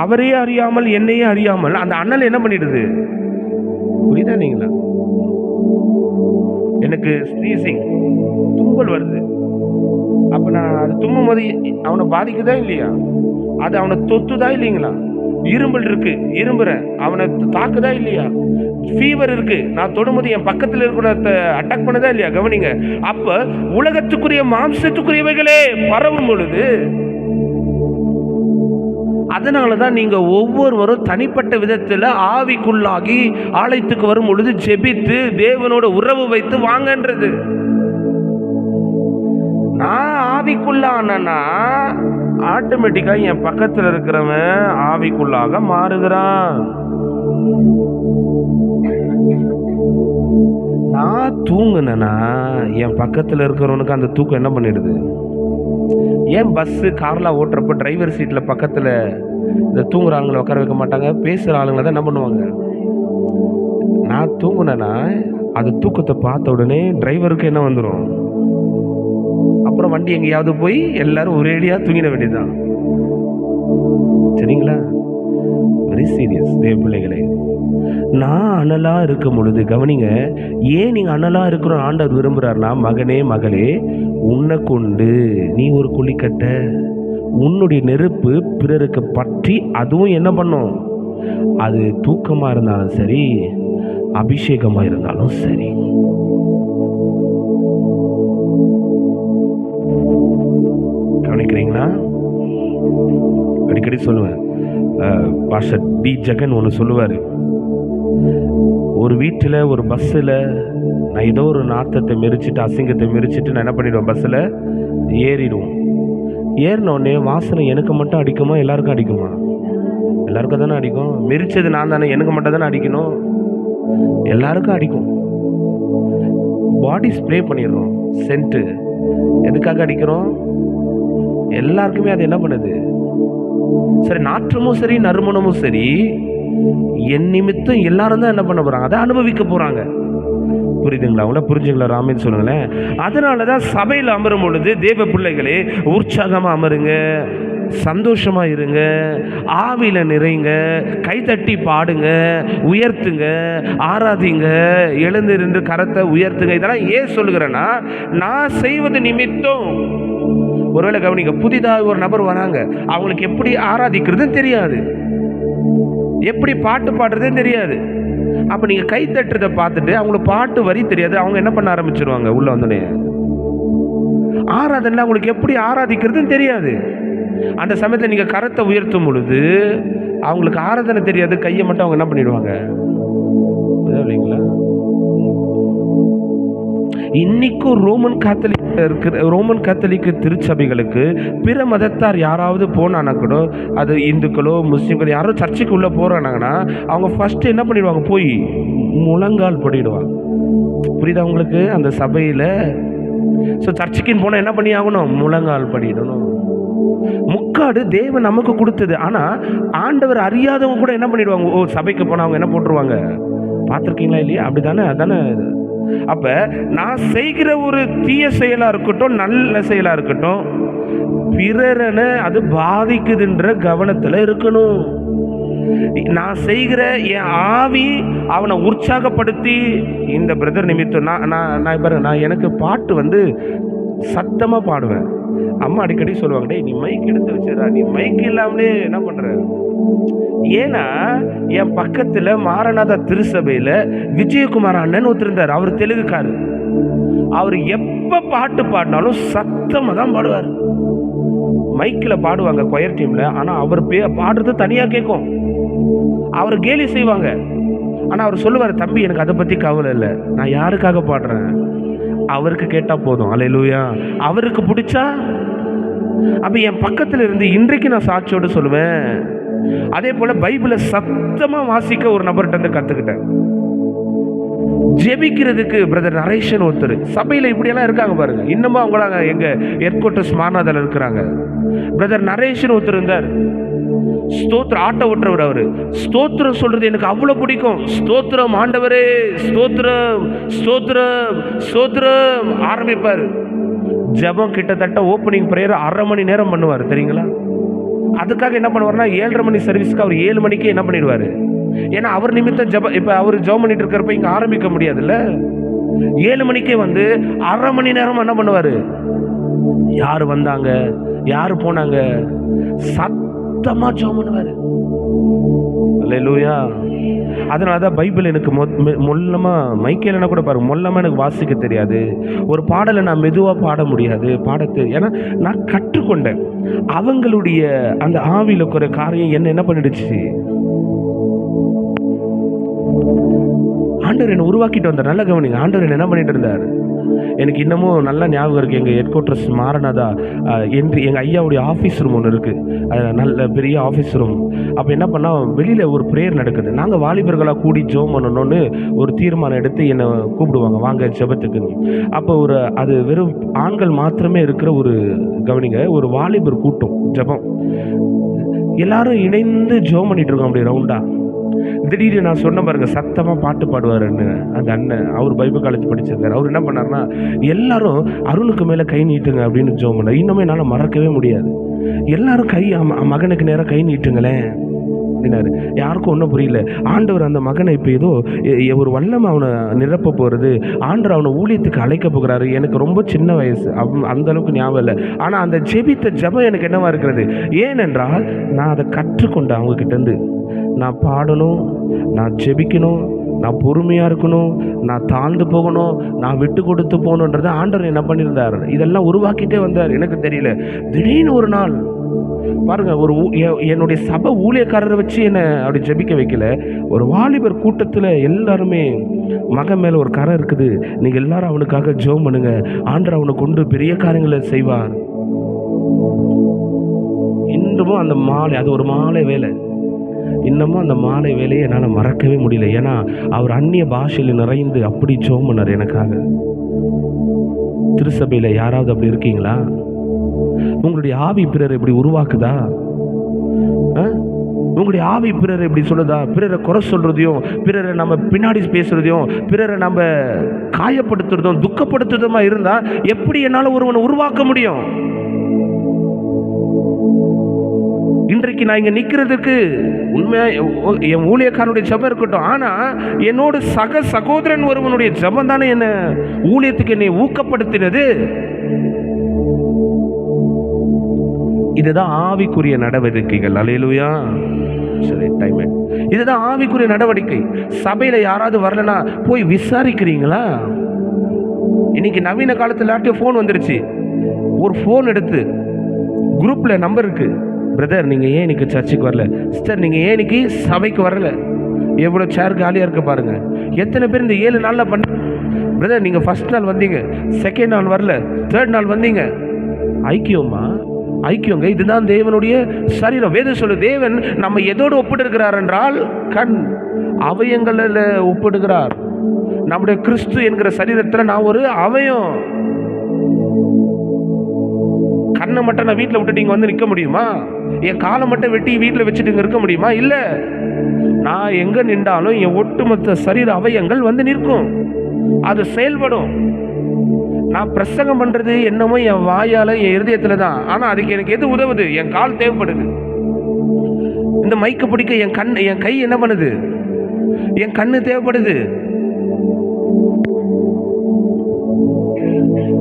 Speaker 1: அவரையே அறியாமல் என்னையே அறியாமல் அந்த அண்ணல் என்ன பண்ணிடுது? புரியுதா நீங்களா? எனக்கு ஸ்னீசிங், தும்பல் வருது. அப்ப நான் அது தும்மும் போது அவனை பாதிக்குதா இல்லையா? அது அவனை தொத்துதா இல்லைங்களா? இரும்பல் இருக்கு, இரும்புறேன், அவனை தாக்குதா இல்லையா? ஃபீவர் இருக்கு, நான் தொடும்போது என் பக்கத்தில் இருக்கிற அட்டாக் பண்ணதா இல்லையா? கவனிங்க, அப்ப உலகத்துக்குரிய மாம்சத்துக்குரியவைகளே பரவும் பொழுது, அதனாலதான் நீங்க ஒவ்வொருவரும் தனிப்பட்ட விதத்தில் ஆவிக்குள்ளாகி ஆலயத்துக்கு வரும் பொழுது ஜெபித்து தேவனோட உறவு வைத்து வாங்கன்றது. நான் ஆவிக்குள்ளானா ஆட்டோமேட்டிக்கா என் பக்கத்தில் இருக்கிறவன் ஆவிக்குள்ளாக மாறுகிறான். நான் தூங்குனா என் பக்கத்தில் இருக்கிறவனுக்கு அந்த தூக்கம் என்ன பண்ணிடுது? ஏன் பஸ்ஸு கார்லாம் ஓட்டுறப்ப டிரைவர் சீட்டில் பக்கத்தில் இந்த தூங்குற ஆளுங்களை உட்கார வைக்க மாட்டாங்க? பேசுகிற ஆளுங்களை தான் என்ன பண்ணுவாங்க? நான் தூங்குனேன்னா அது தூக்கத்தை பார்த்த உடனே டிரைவருக்கு என்ன வந்துடும்? அப்புறம் வண்டி எங்கேயாவது போய் எல்லாரும் ஒரேடியாக தூங்கிட வேண்டியதுதான். சரிங்களா? வெரி சீரியஸ் தேவ பிள்ளைகளே. நான் அனலா இருக்கும் பொழுது கவனிங்க, ஏன் நீங்க அனலா இருக்கிற ஆண்டவர் விரும்புறாருன்னா, மகனே மகளே, உன்னை கொண்டு நீ ஒரு குழிக்கட்ட, உன்னுடைய நெருப்பு பிறருக்கு பற்றி அதுவும் என்ன பண்ணும்? அது தூக்கமா இருந்தாலும் சரி, அபிஷேகமா இருந்தாலும் சரி. கவனிக்கிறீங்களா? அடிக்கடி சொல்லுவேன், பாஸ்டர் டி ஜெகன் ஒன்று சொல்லுவார். ஒரு வீட்டில் ஒரு பஸ்ஸில் நான் ஏதோ ஒரு நாத்தத்தை மெரிச்சிட்டு அசிங்கத்தை மெரிச்சிட்டு நான் என்ன பண்ணிடுவேன்? பஸ்ஸில் ஏறிடுவோம். ஏறினோடனே வாசனை எனக்கு மட்டும் அடிக்குமா எல்லாருக்கும் அடிக்குமா? எல்லாருக்கும் தானே அடிக்கும். மெரிச்சது நான் தானே, எனக்கு மட்டும் தானே அடிக்கணும்? எல்லாருக்கும் அடிக்கும். பாடி ஸ்ப்ரே பண்ணிடுறோம், சென்ட்டு. எதுக்காக அடிக்கிறோம்? எல்லாருக்குமே அது என்ன பண்ணுது? சரி, நாற்றமும் சரி நறுமணமும் சரி, என் நிமித்தம் எல்லாரும் தான் என்ன பண்ண போறாங்க? அதை அனுபவிக்க போறாங்க. புரியுதுங்களா? அவங்கள புரிஞ்சுங்களா? ராமன் சொல்லுங்களேன். அதனாலதான் சபையில் அமரும் பொழுது தேவ பிள்ளைகளே உற்சாகமா அமருங்க, சந்தோஷமா இருங்க, ஆவியில நிறைங்க, கைதட்டி பாடுங்க, உயர்த்துங்க, ஆராதிங்க, எழுந்திருந்து கரத்தை உயர்த்துங்க. இதெல்லாம் ஏன் சொல்லுகிறேன்னா, நான் செய்வது நிமித்தம். ஒருவேளை கவனிங்க, புதிதாக ஒரு நபர் வராங்க, அவங்களுக்கு எப்படி ஆராதிக்கிறதுன்னு தெரியாது, எப்படி பாட்டு பாடுறதுன்னு தெரியாது. அப்ப நீங்க கை தட்டுறதை பார்த்துட்டு அவங்களுக்கு பாட்டு வரி தெரியாது, அவங்க என்ன பண்ண ஆரம்பிச்சிருவாங்க உள்ள வந்தோடனே. ஆராதனை அவங்களுக்கு எப்படி ஆராதிக்கிறதுன்னு தெரியாது. அந்த சமயத்தில் நீங்க கரத்தை உயர்த்தும் பொழுது அவங்களுக்கு ஆராதனை தெரியாது, கையை மட்டும் அவங்க என்ன பண்ணிடுவாங்க இல்லைங்களா? இன்னைக்கும் ரோமன் கத்தோலிக்க திருச்சபைகளுக்கு பிற மதத்தார் யாராவது போனானா கூட, அது இந்துக்களோ முஸ்லீம்களோ யாரோ சர்ச்சுக்கு உள்ள போறாங்கன்னா அவங்க ஃபர்ஸ்ட் என்ன பண்ணிடுவாங்க, போய் முழங்கால் படிடுவாங்க. புரியுதா உங்களுக்கு? அந்த சபையில சர்ச்சுக்குன்னு போனா என்ன பண்ணி ஆகணும், முழங்கால் படிடணும். முக்காடு தேவன் நமக்கு கொடுத்தது. ஆனா ஆண்டவர் அறியாதவங்க கூட என்ன பண்ணிடுவாங்க, ஓ சபைக்கு போனா அவங்க என்ன போட்டுருவாங்க, பார்த்துருக்கீங்களா இல்லையா? அப்படிதானே? அதானே. அப்ப நான் செய்கிற ஒரு தீய செயலா இருக்கட்டும், நல்ல செயலா இருக்கட்டும், பிறரனை அது பாதிக்குதுன்ற கவனத்துல இருக்கணும். நான் செய்கிற என் ஆவி அவனை உற்சாகப்படுத்தி, இந்த பிரதர் நிமித்தம் நான் எனக்கு பாட்டு சத்தமா பாடுவேன். அம்மா அடிக்கடி சொல்லுவாங்க, டேய் நீ மைக் எடுத்து வச்சிடா, நீ மைக் இல்லாமலே என்ன பண்ற. ஏன்னா என் பக்கத்துல மாரநாதா திருச்சபையில விஜயகுமார் அண்ணன் ஒருத்தர், அவர் தெலுங்குக்காரு. அவர் எப்ப பாட்டு பாடினாலும் சத்தமா தான் பாடுவார். மைக்கில் பாடுவாங்க கொயர் டீம்ல, ஆனா அவர் பாடுறது தனியா கேட்கும். அவர் கேலி செய்வாங்க. ஆனா அவர் சொல்லுவார், தம்பி எனக்கு அதை பத்தி கவலை இல்லை, நான் யாருக்காக பாடுறேன், அவருக்கு கேட்டா போதும். அல்லேலூயா. அவருக்கு பிடிச்சா. அப்ப என் பக்கத்துல இருந்து இன்றைக்கு நான் சாட்சியோடு சொல்லுவேன். அதே போல பைபிளை சத்தமா வாசிக்க ஒரு நபர்கிட்ட கத்துக்கிட்டேன். ஜெபிக்கிறதுக்கு பிரதர் நரேஷன் ஒருத்தர் சபையில இப்படியெல்லாம் இருக்காங்க பாருங்க. இன்னமும் அவங்களாங்க எங்க ஹெட்குவார்ட்டர்ஸ் மாநாதில் இருக்கிறாங்க. பிரதர் நரேஷன் ஒருத்தர் இருந்தார். ஸ்தோத்திரம் ஆட்ட ஓட்டுறவர். அவரு ஸ்தோத்திரம் சொல்றது எனக்கு அவ்வளவு பிடிக்கும். ஸ்தோத்திரம் ஆண்டவரே, ஸ்தோத்திரம் ஸ்தோத்திரம் ஸ்தோத்திரம் ஆரம்பிப்பார். ஜெபம் கிட்டத்தட்ட ஓப்பனிங் பிரேயர் 1/2 மணி நேரம் பண்ணுவார் தெரியுங்களா? அதுக்காக என்ன பண்ணுவார்னா 7:30 மணி சர்வீஸ்க்கு அவர் 7 மணிக்கே என்ன பண்ணிடுவாரு. ஏன்னா அவர் நிமித்தம் இப்ப அவர் ஜெபம் பண்ணிட்டு இருக்கிறப்ப இங்க ஆரம்பிக்க முடியாதுல்ல. 7 மணிக்கே 1/2 மணி நேரம் என்ன பண்ணுவாரு, யாரு வந்தாங்க யாரு போனாங்க சத்தமா ஜெபம் பண்ணுவாரு. அல்லேலூயா. அதனாலதான் பைபிள் எனக்கு மொல்லமா மைக்கேலனா கூட பாருங்க, மொல்லமா எனக்கு வாசிக்க தெரியாது. ஒரு பாடலை நான் மெதுவா பாட முடியாது, ஏன்னா நான் கற்றுக்கொண்டேன். அவங்களுடைய அந்த ஆவியில இருக்கிற காரியம் என்ன பண்ணிடுச்சு, ஆண்டவர் என்ன உருவாக்கிட்டு வந்தார். நல்ல கவனிங்க, ஆண்டவர் என்ன பண்ணிட்டு இருந்தார். எனக்கு இன்னமும் நல்ல ஞாபகம் இருக்குது. எங்கள் ஹெட்குவார்ட்டர்ஸ் மாரநாதா என்று எங்கள் ஐயாவுடைய ஆஃபீஸ் ரூம் ஒன்று இருக்குது, நல்ல பெரிய ஆஃபீஸ் ரூம். அப்போ என்ன பண்ணால் வெளியில் ஒரு ப்ரேயர் நடக்குது. நாங்கள் வாலிபர்களாக கூடி ஜெபம் பண்ணணும்னு ஒரு தீர்மானம் எடுத்து என்னை கூப்பிடுவாங்க, வாங்க ஜெபத்துக்குன்னு. அப்போ அது வெறும் ஆண்கள் மாத்திரமே இருக்கிற ஒரு கவனிங்க, ஒரு வாலிபர் கூட்டம் ஜெபம். எல்லாரும் இணைந்து ஜெபம் பண்ணிட்டு இருக்கோம் அப்படி ரவுண்டா. திடீர்னு நான் சொன்ன பாருங்க, சத்தமா பாட்டு பாடுவாருன்னு அந்த அண்ணன், அவர் பைபிள் காலேஜ் படிச்சிருக்காரு. அவர் என்ன பண்ணாருன்னா, எல்லாரும் அருணுக்கு மேல கை நீட்டுங்க அப்படின்னு ஜெபம் பண்ணார். இன்னுமே என்னால் மறக்கவே முடியாது. எல்லாரும் மகனுக்கு நேரம் கை நீட்டுங்களேன் அப்படின்னாரு. யாருக்கும் ஒன்றும் புரியல. ஆண்டவர் அந்த மகனை இப்போ ஏதோ ஒரு வல்லமை அவனை நிரப்ப போகிறது, ஆண்டவர் அவனை ஊழியத்துக்கு அழைக்க போகிறாரு. எனக்கு ரொம்ப சின்ன வயசு, அந்த அளவுக்கு ஞாபகம் இல்லை. ஆனால் அந்த ஜெபித்த ஜெபம் எனக்கு என்னவா இருக்கிறது, ஏனென்றால் நான் அதை கற்றுக்கொண்டேன் அவங்க கிட்டேருந்து. நான் பாடணும், நான் ஜெபிக்கணும், நான் பொறுமையாக இருக்கணும், நான் தாழ்ந்து போகணும், நான் விட்டு கொடுத்து போகணுன்றதை ஆண்டவர் என்ன பண்ணியிருந்தார், இதெல்லாம் உருவாக்கிட்டே வந்தார். எனக்கு தெரியல. திடீர்னு ஒரு நாள் பாருங்க, என்னுடைய சபை ஊழியக்காரரை வச்சு என்னை அப்படி ஜெபிக்க வைக்கல. ஒரு வாலிபர் கூட்டத்தில் எல்லாருமே, மகன் மேலே ஒரு கரை இருக்குது, நீங்கள் எல்லாரும் அவனுக்காக ஜெபம் பண்ணுங்க, ஆண்டவர் அவனை கொண்டு பெரிய காரியங்களை செய்வார். இன்னமும் அந்த மாலை, அது ஒரு மாலை வேலை, இன்னமும் அந்த மாலை வேலையை என்னால் மறக்கவே முடியல. ஏன்னா அவர் அந்நிய பாஷையில் நிறைந்து அப்படி ஜெபம் பண்ணார் எனக்காக. திருச்சபையில் யாராவது அப்படி இருக்கீங்களா? உங்களுடைய ஆவி பிறரை இப்படி உருவாக்குதா? உங்களுடைய ஆவி பிறரை இப்படி சொல்லுதா? பிறரை குறை சொல்றதையும், பிறரை நம்ம பின்னாடி பேசுறதையும், பிறரை நம்ம காயப்படுத்துறதும் துக்கப்படுத்துறதுமா இருந்தா எப்படி என்னால் ஒருவனை உருவாக்க முடியும்? இன்றைக்கு நான் இங்க நிக்கிறதுக்கு உண்மையா என் ஊழியக்காரனுடைய ஜெபம் இருக்கட்டும், ஆனா என்னோட சகோதரன் ஒருவனுடைய ஜெபம் தானே என்ன ஊழியத்துக்கு என்னை ஊக்கப்படுத்தினது. இதுதான் ஆவிக்குரிய நடவடிக்கைகள். அல்லேலூயா. சரி, டைம் இதுதான் ஆவிக்குரிய நடவடிக்கை. சபையில் யாராவது வரலனா போய் விசாரிக்கிறீங்களா? இன்னைக்கு நவீன காலத்தில் எல்லார்ட்டையும் ஃபோன் வந்துருச்சு. ஒரு ஃபோன் எடுத்து குரூப்பில் நம்பர் இருக்கு, பிரதர் நீங்கள் ஏன் இன்னைக்கு சர்ச்சுக்கு வரல, சிஸ்டர் நீங்கள் ஏன் இன்னைக்கு சபைக்கு வரல, எவ்வளோ சேர் காலியாக இருக்க பாருங்க. எத்தனை பேர் இந்த 7 நாளில் பண்ண, பிரதர் நீங்கள் ஃபர்ஸ்ட் நாள் வந்தீங்க, செகண்ட் நாள் வரல, தேர்ட் நாள் வந்தீங்க. ஐக்கியமா? ஐக்கியங்க. இதுதான் தேவனுடைய சரீரம். வேதம் சொல்லு, தேவன் நம்ம எதோடு ஒப்பிடுகிறார் என்றால் கண் அவயங்களில் ஒப்பிடுகிறார். நம்முடைய கிறிஸ்து என்கிற சரீரத்தில் நான் ஒரு அவயம். கண்ணை மட்டும் நான் வீட்டில் விட்டுட்டு இங்கே வந்து நிற்க முடியுமா? என் காலை மட்டும் வெட்டி வீட்டில் வச்சுட்டு இங்கே இருக்க முடியுமா? இல்லை. நான் எங்கே நின்றாலும் என் ஒட்டுமொத்த சரீர அவயங்கள் வந்து நிற்கும், அது செயல்படும். நான் பிரசங்கம் பண்ணுறது என்னமோ என் வாயால் என் இருதயத்தில் தான். ஆனால் அதுக்கு எனக்கு எது உதவுது? என் கால் தேவைப்படுது. இந்த மைக்க பிடிக்க என் கை என்ன பண்ணுது? என் கண்ணு தேவைப்படுது.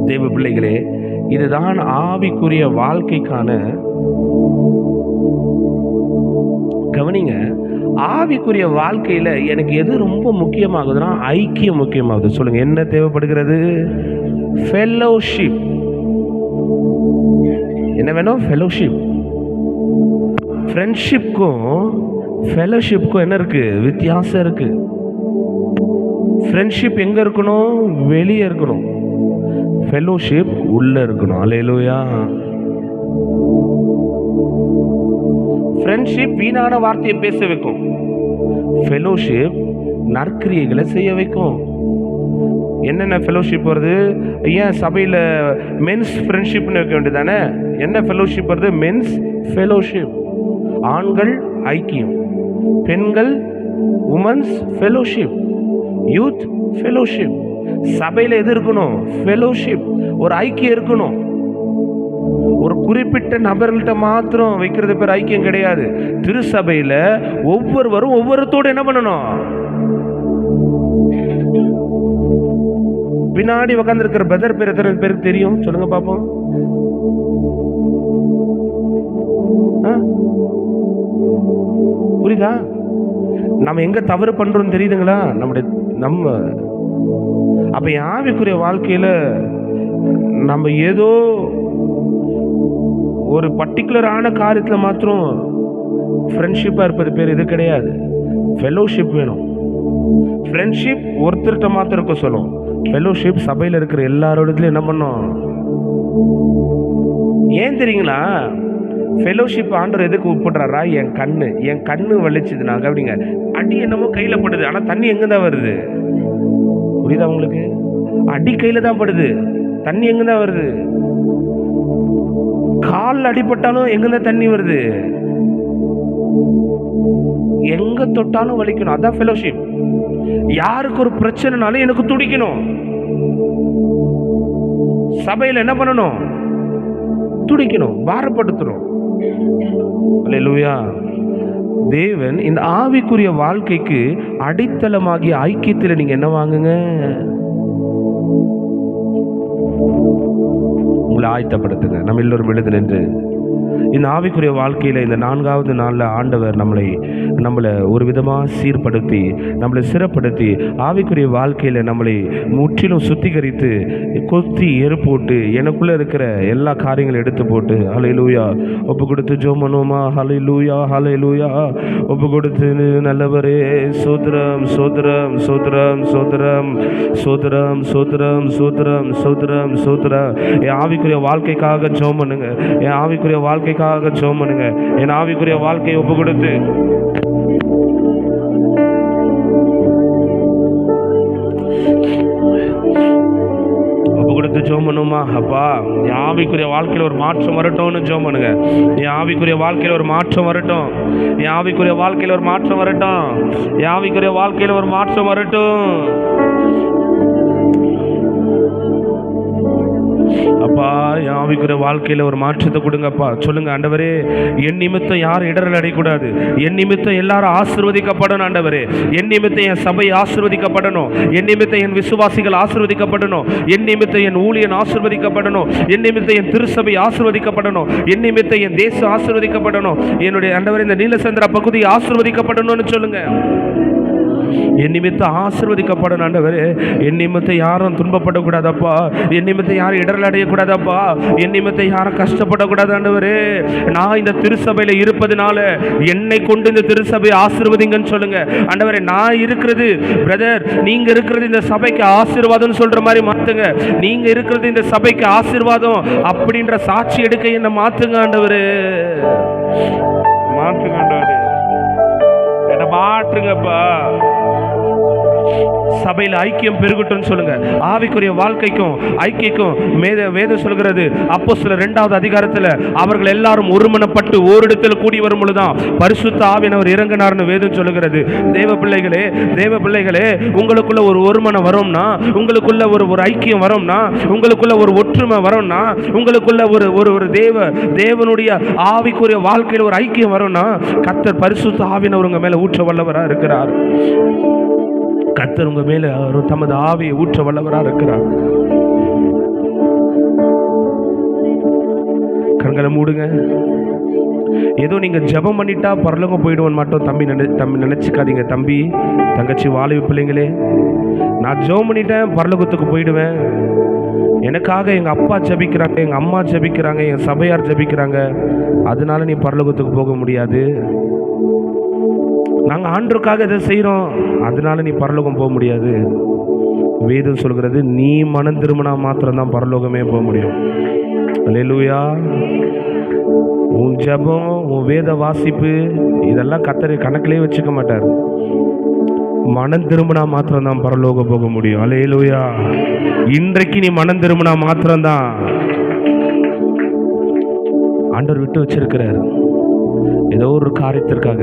Speaker 1: தேவ பிள்ளைகளே, இதுதான் ஆவிக்குரிய வாழ்க்கைக்கான, கவனிங்க, ஆவிக்குரிய வாழ்க்கையில் எனக்கு எது ரொம்ப முக்கியமாகுதுன்னா ஐக்கியம் முக்கியமாகுது. சொல்லுங்க, என்ன தேவைப்படுகிறது? ஃபெலோஷிப். என்ன வேணும்? ஃபெலோஷிப். ஃப்ரெண்ட்ஷிப்க்கும் ஃபெலோஷிப்க்கும் என்ன இருக்கு? வித்தியாசம் இருக்கு. ஃப்ரெண்ட்ஷிப் எங்க இருக்கணும்? வெளியே இருக்கணும். ஃபெலோஷிப் உள்ள இருக்கணும். அல்லேலூயா. ஃப்ரெண்ட்ஷிப் வீணான வார்த்தையை பேச வைக்கும், ஃபெலோஷிப் நற்கிரியைகளை செய்ய வைக்கும். என்னென்ன ஃபெலோஷிப் வருது? ஏன் சபையில் மென்ஸ் ஃப்ரெண்ட்ஷிப்னு வைக்க வேண்டியதானே? என்ன ஃபெலோஷிப் வருது? Men's fellowship. ஆண்கள் ஐக்கியம், பெண்கள் உமன்ஸ் ஃபெலோஷிப், யூத் ஃபெலோஷிப். சபையில் எது இருக்கணும்? ஃபெலோஷிப், ஒரு ஐக்கியம் இருக்கணும். ஒரு குறிப்பிட்ட நபர்கள்ட்ட மாத்திரம் வைக்கிறது பேர் ஐக்கியம் கிடையாது. திருச்சபையில் ஒவ்வொருவரும் ஒவ்வொருத்தோடு என்ன பண்ணணும்? பின்னாடி உட்கார்ந்திருக்கிற பிரதர் பேர் எத்தனை பேருக்கு தெரியும்? சொல்லுங்க பாப்போம். புரியுதா? நம்ம எங்க தவறு பண்றோம் தெரியுதுங்களா? நம்ம அப்ப ஆவிக்குரிய வாழ்க்கையில நம்ம ஏதோ ஒரு பர்டிகுலரான காரியத்தில் மாத்திரம் ஃப்ரெண்ட்ஷிப்பாக இருப்பது பேர் இது கிடையாது. ஃபெலோஷிப் வேணும். ஃப்ரெண்ட்ஷிப் ஒருத்தர்கிட்ட மாத்திரம் இருக்க சொல்லும். ஃபெலோஷிப் சபையில் இருக்கிற எல்லாரோடதுலையும் என்ன பண்ணும்? ஏன் தெரியுங்களா? ஃபெலோஷிப் ஆண்டவர் எதுக்கு ஒப்பிடுறாரா? என் கண்ணு வலிச்சுதுன்னா அப்படிங்க, அடி என்னமோ கையில் படுது, ஆனால் தண்ணி எங்கே தான் வருது? புரியுதா உங்களுக்கு? அடி கையில் தான் படுது, தண்ணி எங்கே தான் வருது? கால் அடிபட்டாலும் எங்கதான் தண்ணி வருது? எங்க தொட்டாலும் வலிக்கணும். அதான் ஃபெலோஷிப். யாருக்கு ஒரு பிரச்சனைனாலும் எனக்கு துடிக்கணும். சபையில் என்ன பண்ணணும்? துடிக்கணும், பாரப்படுத்தணும். அல்லேலூயா. தேவன் இந்த ஆவிக்குரிய வாழ்க்கைக்கு அடித்தளமாகிய ஐக்கியத்தில் நீங்க என்ன வாங்குங்க? உங்களை ஆயத்தப்படுத்துங்க. நம்ம எல்லோரும் எழுது நின்று இந்த ஆவிக்குரிய வாழ்க்கையில் இந்த 4வது நாளில் ஆண்டவர் நம்மளை ஒரு விதமாக சீர்படுத்தி, நம்மளை சிறப்படுத்தி, ஆவிக்குரிய வாழ்க்கையில் நம்மளை முற்றிலும் சுத்திகரித்து, கொத்தி எருப்போட்டு, எனக்குள்ளே இருக்கிற எல்லா காரியங்களும் எடுத்து போட்டு, ஹல்லேலூயா, ஒப்பு கொடுத்து ஜெபம் பண்ணுவோமா? ஹல்லேலூயா, ஹல்லேலூயா. ஒப்பு கொடுத்து, நல்லவரே, சோதரம் சோதரம் சோதரம் சோதரம் சோதரம் சோதரம் சோதரம் சோதரம் சோதரம். என் ஆவிக்குரிய வாழ்க்கைக்காக ஜெபம் பண்ணுங்க. என் ஆவிக்குரிய வாழ்க்கைக்காக ஜெபம் பண்ணுங்க. என் ஆவிக்குரிய வாழ்க்கையை ஒப்பு கொடுத்து ஜெபம் பண்ணுமா? அப்பா, என் ஆவிக்குரிய வாழ்க்கையில் ஒரு மாற்றம் வரட்டும்னு ஜெபம் பண்ணுங்க. என் ஆவிக்குரிய வாழ்க்கையில் ஒரு மாற்றம் வரட்டும். என் ஆவிக்குரிய வாழ்க்கையில் ஒரு மாற்றம் வரட்டும். என் ஆவிக்குரிய வாழ்க்கையில் ஒரு மாற்றம் வரட்டும். அப்பா, என் ஆவிக்குரிய வாழ்க்கையில் ஒரு மாற்றத்தை கொடுங்கப்பா. சொல்லுங்க ஆண்டவரே, என் நிமித்தம் யாரும் இடரல் அடையக்கூடாது. என் நிமித்தம் எல்லாரும் ஆசீர்வதிக்கப்படணும் ஆண்டவரே. என் நிமித்தம் என் சபை ஆசீர்வதிக்கப்படணும். என் நிமித்தம் என் விசுவாசிகள் ஆசீர்வதிக்கப்படணும். என் நிமித்தம் என் ஊழியன் ஆசீர்வதிக்கப்படணும். என் நிமித்தம் என் திருச்சபை ஆசீர்வதிக்கப்படணும். என் நிமித்தம் என் தேசம் ஆசீர்வதிக்கப்படணும். என்னுடைய ஆண்டவரே, இந்த நீலசந்திரா பகுதி ஆசீர்வதிக்கப்படணும்னு சொல்லுங்க. என் நிமித்தம் ஆசீர்வதிக்கப்படணும் ஆண்டவரே. என் நிமித்தம் யாரும் துன்பப்படக்கூடாதப்பா. என் நிமித்தம் யாரும் இடரல் அடையக்கூடாதப்பா. என் நிமித்தம் யாரும் கஷ்டப்படக்கூடாது ஆண்டவரே. நான் இந்த திருச்சபையில் இருப்பதனால என்னை கொண்டு இந்த திருச்சபை ஆசீர்வதிங்கன்னு சொல்லுங்க ஆண்டவரே. நான் இருக்கிறது பிரதர், நீங்க இருக்கிறது இந்த சபைக்கு ஆசீர்வாதம் சொல்ற மாதிரி மாத்துங்க. நீங்க இருக்கிறது இந்த சபைக்கு ஆசீர்வாதம் அப்படின்ற சாட்சி எடுக்க என்ன மாத்துங்க ஆண்டவரே. மாத்துங்க ஆண்டவரே, என்ன மாற்றுங்கப்பா. சபையில் ஐக்கியம் பெருகட்டும் சொல்லுங்க. ஆவிக்குரிய வாழ்க்கைக்கும் ஐக்கியக்கும் வேதம் சொல்கிறது, அப்போஸ்தலர் 2வது அதிகாரத்தில் அவர்கள் எல்லாரும் ஒருமனப்பட்டு ஓரிடத்தில் கூடி வரும் பொழுதுதான் பரிசுத்த ஆவியானவர் இறங்கினார்னு வேதம் சொல்லுகிறது. தேவ பிள்ளைகளே, உங்களுக்குள்ள ஒரு ஒருமனம் வரும்னா, உங்களுக்குள்ள ஒரு ஐக்கியம் வரும்னா, உங்களுக்குள்ள ஒரு ஒற்றுமை வரும்னா, உங்களுக்குள்ள ஒரு தேவனுடைய ஆவிக்குரிய வாழ்க்கையில் ஒரு ஐக்கியம் வரும்னா, கர்த்தர் பரிசுத்த ஆவியானவர் உங்க மேல ஊற்ற வல்லவராக இருக்கிறார். கர்த்தர் உங்க மேல தமது ஆவியை ஊற்ற வல்லவராக இருக்கிறார். கண்களை மூடுங்க. ஏதோ நீங்க ஜெபம் பண்ணிட்டா பரலோகம் போயிடுவோன்னு மட்டும் தம்பி நினைச்சுக்காதீங்க. தம்பி தங்கச்சி வாலிப பிள்ளைங்களே, நான் ஜெபம் பண்ணிட்டேன் பரலோகத்துக்கு போயிடுவேன், எனக்காக எங்க அப்பா ஜெபிக்கிறாங்க, எங்க அம்மா ஜெபிக்கிறாங்க, என் சபையார் ஜெபிக்கிறாங்க, அதனால நீ பரலோகத்துக்கு போக முடியாது. நாங்கள் ஆண்டவருக்காக இதை செய்கிறோம், அதனால நீ பரலோகம் போக முடியாது. வேதம் சொல்கிறது, நீ மனம் திரும்பினா மாத்திரம்தான் பரலோகமே போக முடியும். அல்லேலூயா. உன் ஜெபம், உன் வேத வாசிப்பு இதெல்லாம் கர்த்தர் கணக்கிலே வச்சுக்க மாட்டார். மனம் திரும்பினா மாத்திரம்தான் பரலோகம் போக முடியும். அல்லேலூயா. இன்றைக்கு நீ மனம் திரும்பினா மாத்திரம்தான் ஆண்டவர் விட்டு வச்சிருக்கிறார். ஏதோ ஒரு காரியத்திற்காக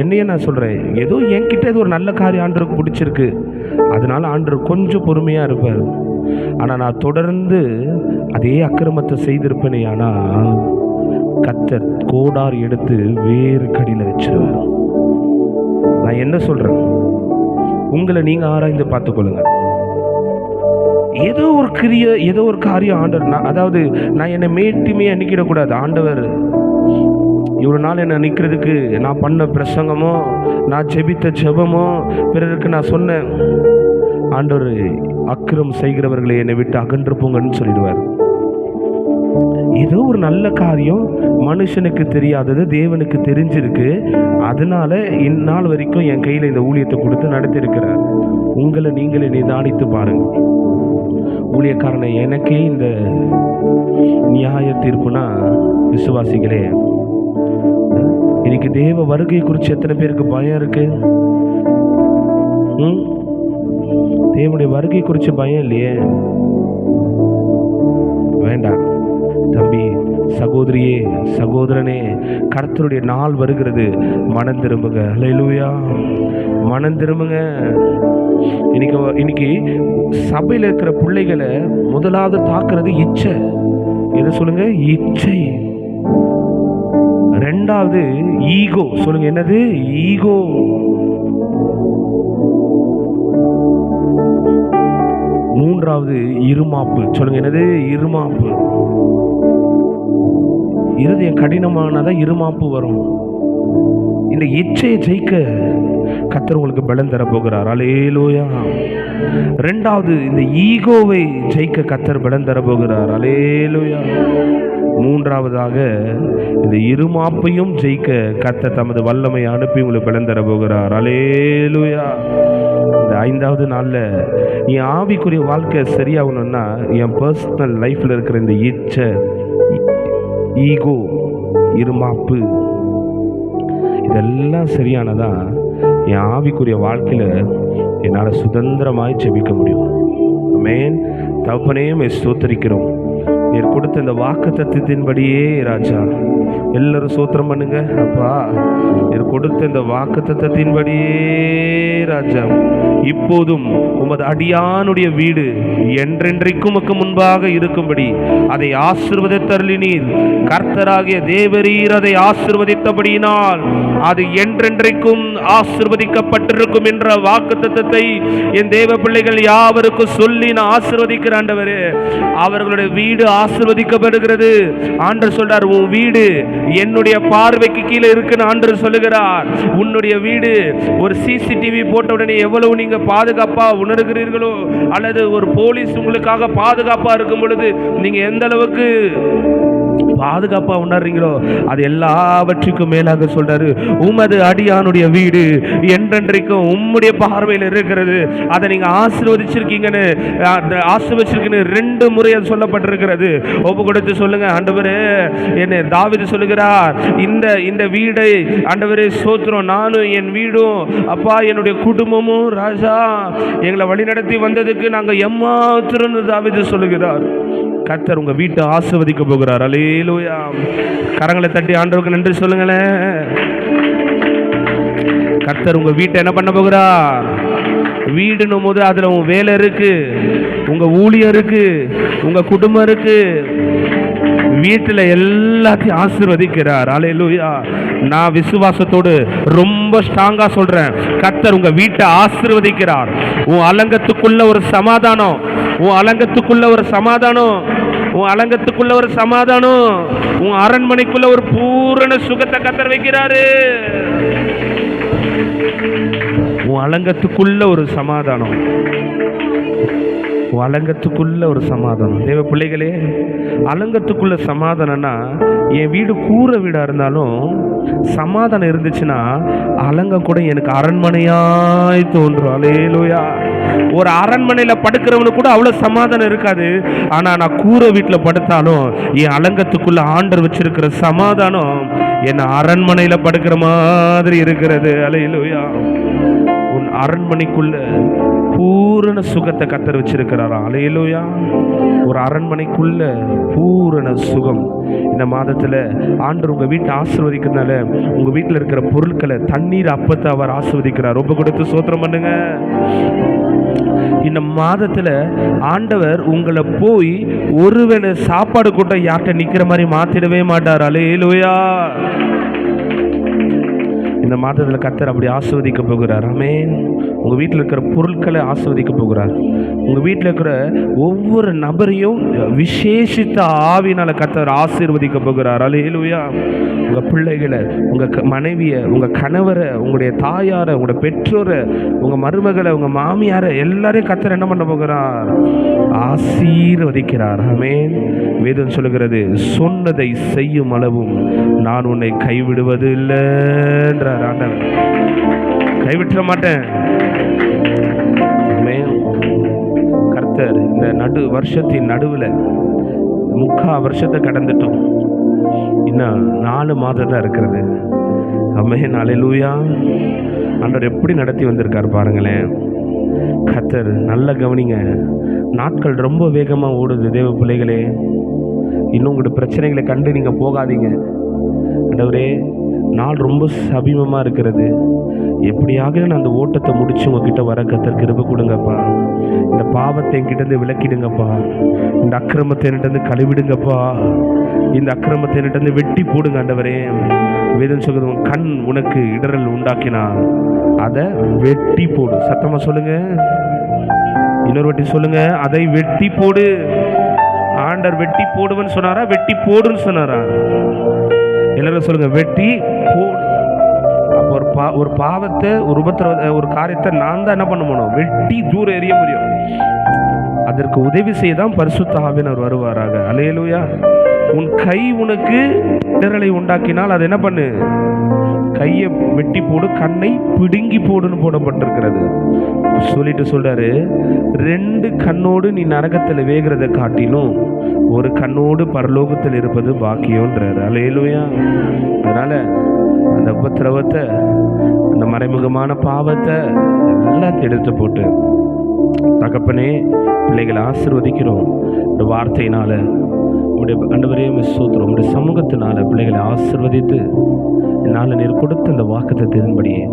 Speaker 1: என்னையே நான் சொல்கிறேன், ஏதோ என்கிட்ட இது ஒரு நல்ல காரியம் ஆண்டவருக்கு பிடிச்சிருக்கு, அதனால ஆண்டவர் கொஞ்சம் பொறுமையாக இருப்பார். ஆனால் நான் தொடர்ந்து அதே அக்கிரமத்தை செய்திருப்பேனே, ஆனால் கர்த்தர் கோடார் எடுத்து வேறு கடியில் வச்சிருவார். நான் என்ன சொல்கிறேன், உங்களை நீங்கள் ஆராய்ந்து பார்த்துக்கொள்ளுங்க. ஏதோ ஒரு காரியம் ஆண்டவர், அதாவது நான் என்னை மேட்டுமே எண்ணிக்கிடக்கூடாது. ஆண்டவர் இவ்வளோ நாள் என்னை நிற்கிறதுக்கு நான் பண்ண பிரசங்கமோ, நான் ஜெபித்த ஜெபமோ, பிறருக்கு நான் சொன்னேன், ஆண்டவர் அக்கிரம் செய்கிறவர்களை என்னை விட்டு அகன்று போங்கன்னு சொல்லிடுவார். ஏதோ ஒரு நல்ல காரியம் மனுஷனுக்கு தெரியாதது தேவனுக்கு தெரிஞ்சிருக்கு, அதனால இந்நாள் வரைக்கும் என் கையில் இந்த ஊழியத்தை கொடுத்து நடத்தியிருக்கிறார். உங்களை நீங்களே நிதானித்து பாருங்க. ஊழியக்காரனை எனக்கே இந்த நியாய தீர்ப்புனா, விசுவாசிகளே, இன்னைக்கு தேவ வருகை குறித்து எத்தனை பேருக்கு பயம் இருக்கு? தேவனுடைய வருகை குறித்து பயம் இல்லையே? வேண்டாம் தம்பி, சகோதரியே, சகோதரனே, கர்த்தருடைய நாள் வருகிறது. மனம் திரும்புங்க. அல்லேலூயா. மனம் திரும்புங்க. இன்னைக்கு சபையில் இருக்கிற பிள்ளைகளை முதலாவது தாக்குறது இச்சை. எது சொல்லுங்க? இச்சை. ரெண்டாவது ஈகோ. சொல்லுங்க, என்னது? ஈகோ. மூன்றாவது இருமாப்பு. சொல்லுங்க, என்னது? இருமாப்பு. இருதயம் கடினமானதான் இருமாப்பு வரும். இந்த இச்சையை ஜெயிக்க கர்த்தர் உங்களுக்கு பலன் தர போகிறார். அல்லேலூயா. ரெண்டாவது, இந்த ஈகோவை ஜெயிக்க கர்த்தர் பலன் தர போகிறார். அல்லேலூயா. மூன்றாவதாக, இந்த இருமாப்பையும் ஜெயிக்க கர்த்தர் தமது வல்லமை அனுப்பி உங்களுக்கு பலன் தர போகிறார். அல்லேலூயா. இந்த 5வது நாளில் என் ஆவிக்குரிய வாழ்க்கை சரியாகணும்னா, என் பர்சனல் லைஃப்பில் இருக்கிற இந்த இச்சை, ஈகோ, இருமாப்பு இதெல்லாம் சரியானதான் என் ஆவிக்குரிய வாழ்க்கையில் என்னால் சுதந்திரமாய் ஜெபிக்க முடியும். ஆமென். தகப்பனே, ஸ்தோத்திரிக்கிறோம். நீர் கொடுத்த இந்த வாக்குத்தத்தத்தின்படியே ராஜா எல்லாரும் சோத்திரம் பண்ணுங்க. அப்பா, இது கொடுத்த இந்த வாக்குத்தத்தத்தின்படியே ராஜா, இப்போதும் உமது அடியானுடைய வீடு என்றென்றைக்கும் உமக்கு முன்பாக இருக்கும்படி அதை ஆசீர்வதித்தருளினீர். கர்த்தராகிய தேவரீர் அதை ஆசீர்வதித்தபடியினால் அது என்றென்றைக்கும் ஆசீர்வதிக்கப்பட்டிருக்கும் என்ற வாக்குத்தத்தத்தை என் தேவ பிள்ளைகள் யாவருக்கும் சொல்லி நான் ஆசீர்வதிக்கிறேன். ஆண்டவரே, அவர்களுடைய வீடு ஆசீர்வதிக்கப்படுகிறது. ஆண்டவர் சொல்றார், உன் வீடு என்னுடைய பார்வைக்கு கீழே இருக்குன்னு ஆண்டவர் சொல்லுகிறார். உன்னுடைய வீடு ஒரு சிசிடிவி போட்ட உடனே எவ்வளவு நீங்க பாதுகாப்பா உணர்கிறீர்களோ, அல்லது ஒரு போலீஸ் உங்களுக்காக பாதுகாப்பா இருக்கும் பொழுது நீங்க எந்த அளவுக்கு பாதுகாப்பா உணர்றீங்களோ, அது எல்லாவற்றுக்கும் மேலாக சொல்றாரு, உமது அடியானுடைய வீடு என்றென்றைக்கும் உம்முடைய பார்வையில் இருக்கிறது. அதை நீங்க ஆசீர்வதிச்சிருக்கீங்கன்னு ரெண்டு முறை அது சொல்லப்பட்டிருக்கிறது. ஒப்பு கொடுத்து சொல்லுங்க, ஆண்டவரே, என்ன தாவீது சொல்லுகிறார், இந்த வீடை ஆண்டவரே சோத்திரம், நானும் என் வீடும் அப்பா என்னுடைய குடும்பமும் ராஜா எங்களை வழிநடத்தி வந்ததுக்கு நாங்க எம்மாத்திரம் தாவீது சொல்லுகிறார். கர்த்தர் உங்க வீட்டை ஆசீர்வதிக்க போகிறார். அல்லேலூயா. கரங்களை தட்டி ஆண்டவருக்கு நன்றி சொல்லுங்களேன். கர்த்தர் உங்க வீட்டை என்ன பண்ண போகிறார்? வீடுன்னும் போது அதுல உங்க வேலை இருக்கு, உங்க ஊழியம் இருக்கு, உங்க குடும்பம் இருக்கு, வீட்டுல எல்லாத்தையும் ஆசீர்வதிக்கிறார். அல்லேலூயா. நான் விசுவாசத்தோடு ரொம்ப ஸ்ட்ராங்கா சொல்றேன், கர்த்தர் உங்க வீட்டை ஆசீர்வதிக்கிறார். உன் அலங்கத்துக்குள்ள ஒரு சமாதானம், உன் அலங்கத்துக்குள்ள ஒரு சமாதானம், உன் அலங்கத்துக்குள்ள ஒரு சமாதானம், உன் அரண்மனைக்குள்ள ஒரு பூரண சுகத்தை கர்த்தர் வைக்கிறாரு. உன் அலங்கத்துக்குள்ள ஒரு சமாதானம், அலங்கத்துக்குள்ள ஒரு சமாதானம். தேவ பிள்ளைகளே, அலங்கத்துக்குள்ள சமாதானம்னா, என் வீடு கூரை வீடா இருந்தாலும் சமாதானம் இருந்துச்சுன்னா அலங்கம் கூட எனக்கு அரண்மனையாய் தோன்றும். அல்லேலூயா. ஒரு அரண்மனையில படுக்கிறவனுக்கு கூட அவ்வளவு சமாதானம் இருக்காது. ஆனா நான் கூரை வீட்டுல படுத்தாலும் என் அலங்கத்துக்குள்ள ஆண்டவர் வச்சிருக்கிற சமாதானம் என்ன அரண்மனையில படுக்கிற மாதிரி இருக்கிறது. அல்லேலூயா. உன் அரண்மனைக்குள்ள பூரண சுகத்தை கர்த்தர் வச்சிருக்கிறாரா? அல்லேலூயா. ஒரு அரண்மனைக்குள்ள பூரண சுகம். இந்த மாதத்துல ஆண்டவர் உங்க வீட்டை ஆசீர்வதிக்கிறதுனால உங்க வீட்டில் இருக்கிற பொருட்களை, தண்ணீர், அப்பத்தை அவர் ஆசீர்வதிக்கிறார். ரொம்ப கொடுத்து சோத்திரம் பண்ணுங்க. இந்த மாதத்துல ஆண்டவர் உங்களை போய் ஒருவேளை சாப்பாடு கூட்டம் யார்கிட்ட நிக்கிற மாதிரி மாத்திடவே மாட்டார். அல்லேலூயா. இந்த மாதத்தில் கர்த்தர் அப்படி ஆசீர்வதிக்க போகிறார். ஆமென். உங்கள் வீட்டில் இருக்கிற பொருட்களை ஆசீர்வதிக்க போகிறார். உங்கள் வீட்டில் இருக்கிற ஒவ்வொரு நபரையும் விசேஷித்த ஆவியினால் கர்த்தர் ஆசீர்வதிக்க போகிறார். அல்லேலூயா. உங்கள் பிள்ளைகளை, உங்கள் மனைவியை, உங்கள் கணவரை, உங்களுடைய தாயாரை, உங்களுடைய பெற்றோரை, உங்கள் மருமகளை, உங்கள் மாமியாரை எல்லாரையும் கர்த்தர் என்ன பண்ண போகிறார்? ஆசீர்வதிக்கிறார். ஆமென். வேதம் சொல்லுகிறது, சொன்னதை செய்யும் அளவும் நான் உன்னை கைவிடுவது இல்லைன்றார் ஆண்டவர். கைவிட்டுற மாட்டேன். கர்த்தர் இந்த வருஷத்தின் நடுவில் 3/4 வருஷத்தை கடந்துட்டோம். இன்னும் 4 மாதம் தான் இருக்கிறது. ஆமென். அல்லேலூயா. ஆண்டவர் எப்படி நடத்தி வந்திருக்காரு பாருங்களேன். கர்த்தர் நல்ல கவனிங்க. நாட்கள் ரொம்ப வேகமாக ஓடுது. தேவ பிள்ளைகளே, இன்னும் உங்களோட பிரச்சனைகளை கண்டு நீங்கள் போகாதீங்க. ஆண்டவரே, நாள் ரொம்ப சமீபமாக இருக்கிறது. எப்படியாக நான் அந்த ஓட்டத்தை முடிச்சு உங்ககிட்ட வர கர்த்தர் கிருபை கொடுங்கப்பா. இந்த பாவத்தை என்கிட்ட விலக்கிடுங்கப்பா. இந்த அக்கிரமத்தை என்கிட்ட கழுவிடுங்கப்பா. இந்த அக்கிரமத்தை என்கிட்ட வெட்டி போடுங்க ஆண்டவரே. வேதம் சொல்லுது, கண் உனக்கு இடரல் உண்டாக்கினா அதை வெட்டி போடு. சத்தமா சொல்லுங்க, இன்னொரு வாட்டி சொல்லுங்க, அதை வெட்டி போடு. ஆண்டவர் வெட்டி போடுவேன்னு சொன்னாரா, வெட்டி போடுன்னு சொன்னாரா? எல்லாரும் சொல்லுங்க, வெட்டி போடு. அப்போ ஒரு பாவத்தை, ஒரு காரியத்தை நான் தான் என்ன பண்ண முடியும்? வெட்டி தூர எறிய முடியும். அதற்கு உதவி செய்ய தான் பரிசுத்த ஆவியானவர் வருவாராக. அல்லேலூயா. உன் கை உனக்கு இடரலை உண்டாக்கினால் அதை என்ன பண்ணு? கையை வெட்டி போடு, கண்ணை பிடுங்கி போடுன்னு போடப்பட்டிருக்கிறது. சொல்லிட்டு சொல்றாரு, 2 கண்ணோடு நீ நரகத்தில் வேகிறத காட்டிலும் ஒரு கண்ணோடு பரலோகத்தில் இருப்பது பாக்கியம்ன்றாரு. அல்லேலூயா. அதனால அந்த உபத்திரவத்தை, அந்த மறைமுகமான பாவத்தை எல்லாத்தையும் எடுத்து போட்டு, தகப்பனே, பிள்ளைகளை ஆசீர்வதிக்கிறோம். இந்த வார்த்தையினால உம்முடைய ஆண்டவரே ஸ்தோத்திரம். உம்முடைய சமூகத்தினால பிள்ளைகளை ஆசீர்வதித்து என்னால் நீர் கொடுத்த அந்த வாக்குத்தத்தத்தின்படியே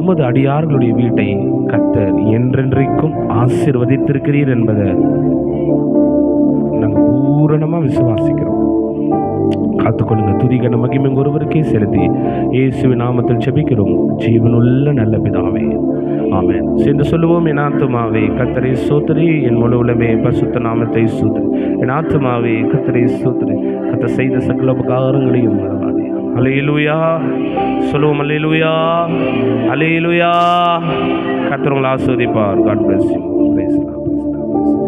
Speaker 1: உமது அடியார்களுடைய வீட்டை கர்த்தர் என்றென்றைக்கும் ஆசீர்வதித்திருக்கிறீர் என்பதை நாங்கள் பூரணமாக விசுவாசிக்கிறோம். காத்துக்கொள்ளுங்க. துதிகன மகிமை ஒருவருக்கே செலுத்தி இயேசுவின் நாமத்தில் ஜெபிக்கிறோம் ஜீவனுள்ள நல்ல பிதாவே, ஆமென். சேர்ந்து சொல்லுவோம். என் ஆத்துமாவே கர்த்தரை ஸ்தோத்திரி, என் முழு உள்ளமே பரிசுத்த நாமத்தை ஸ்தோத்திரி. என் ஆத்துமாவே கர்த்தரை ஸ்தோத்திரி, கர்த்தர் செய்த சகல உபகாரங்களையும் மறவாதே. அல்லேலூயா சொல்லுவோம். அல்லேலூயா, அல்லேலூயா. கர்த்தர் உங்களை ஆசீர்வதிப்பார். God bless you.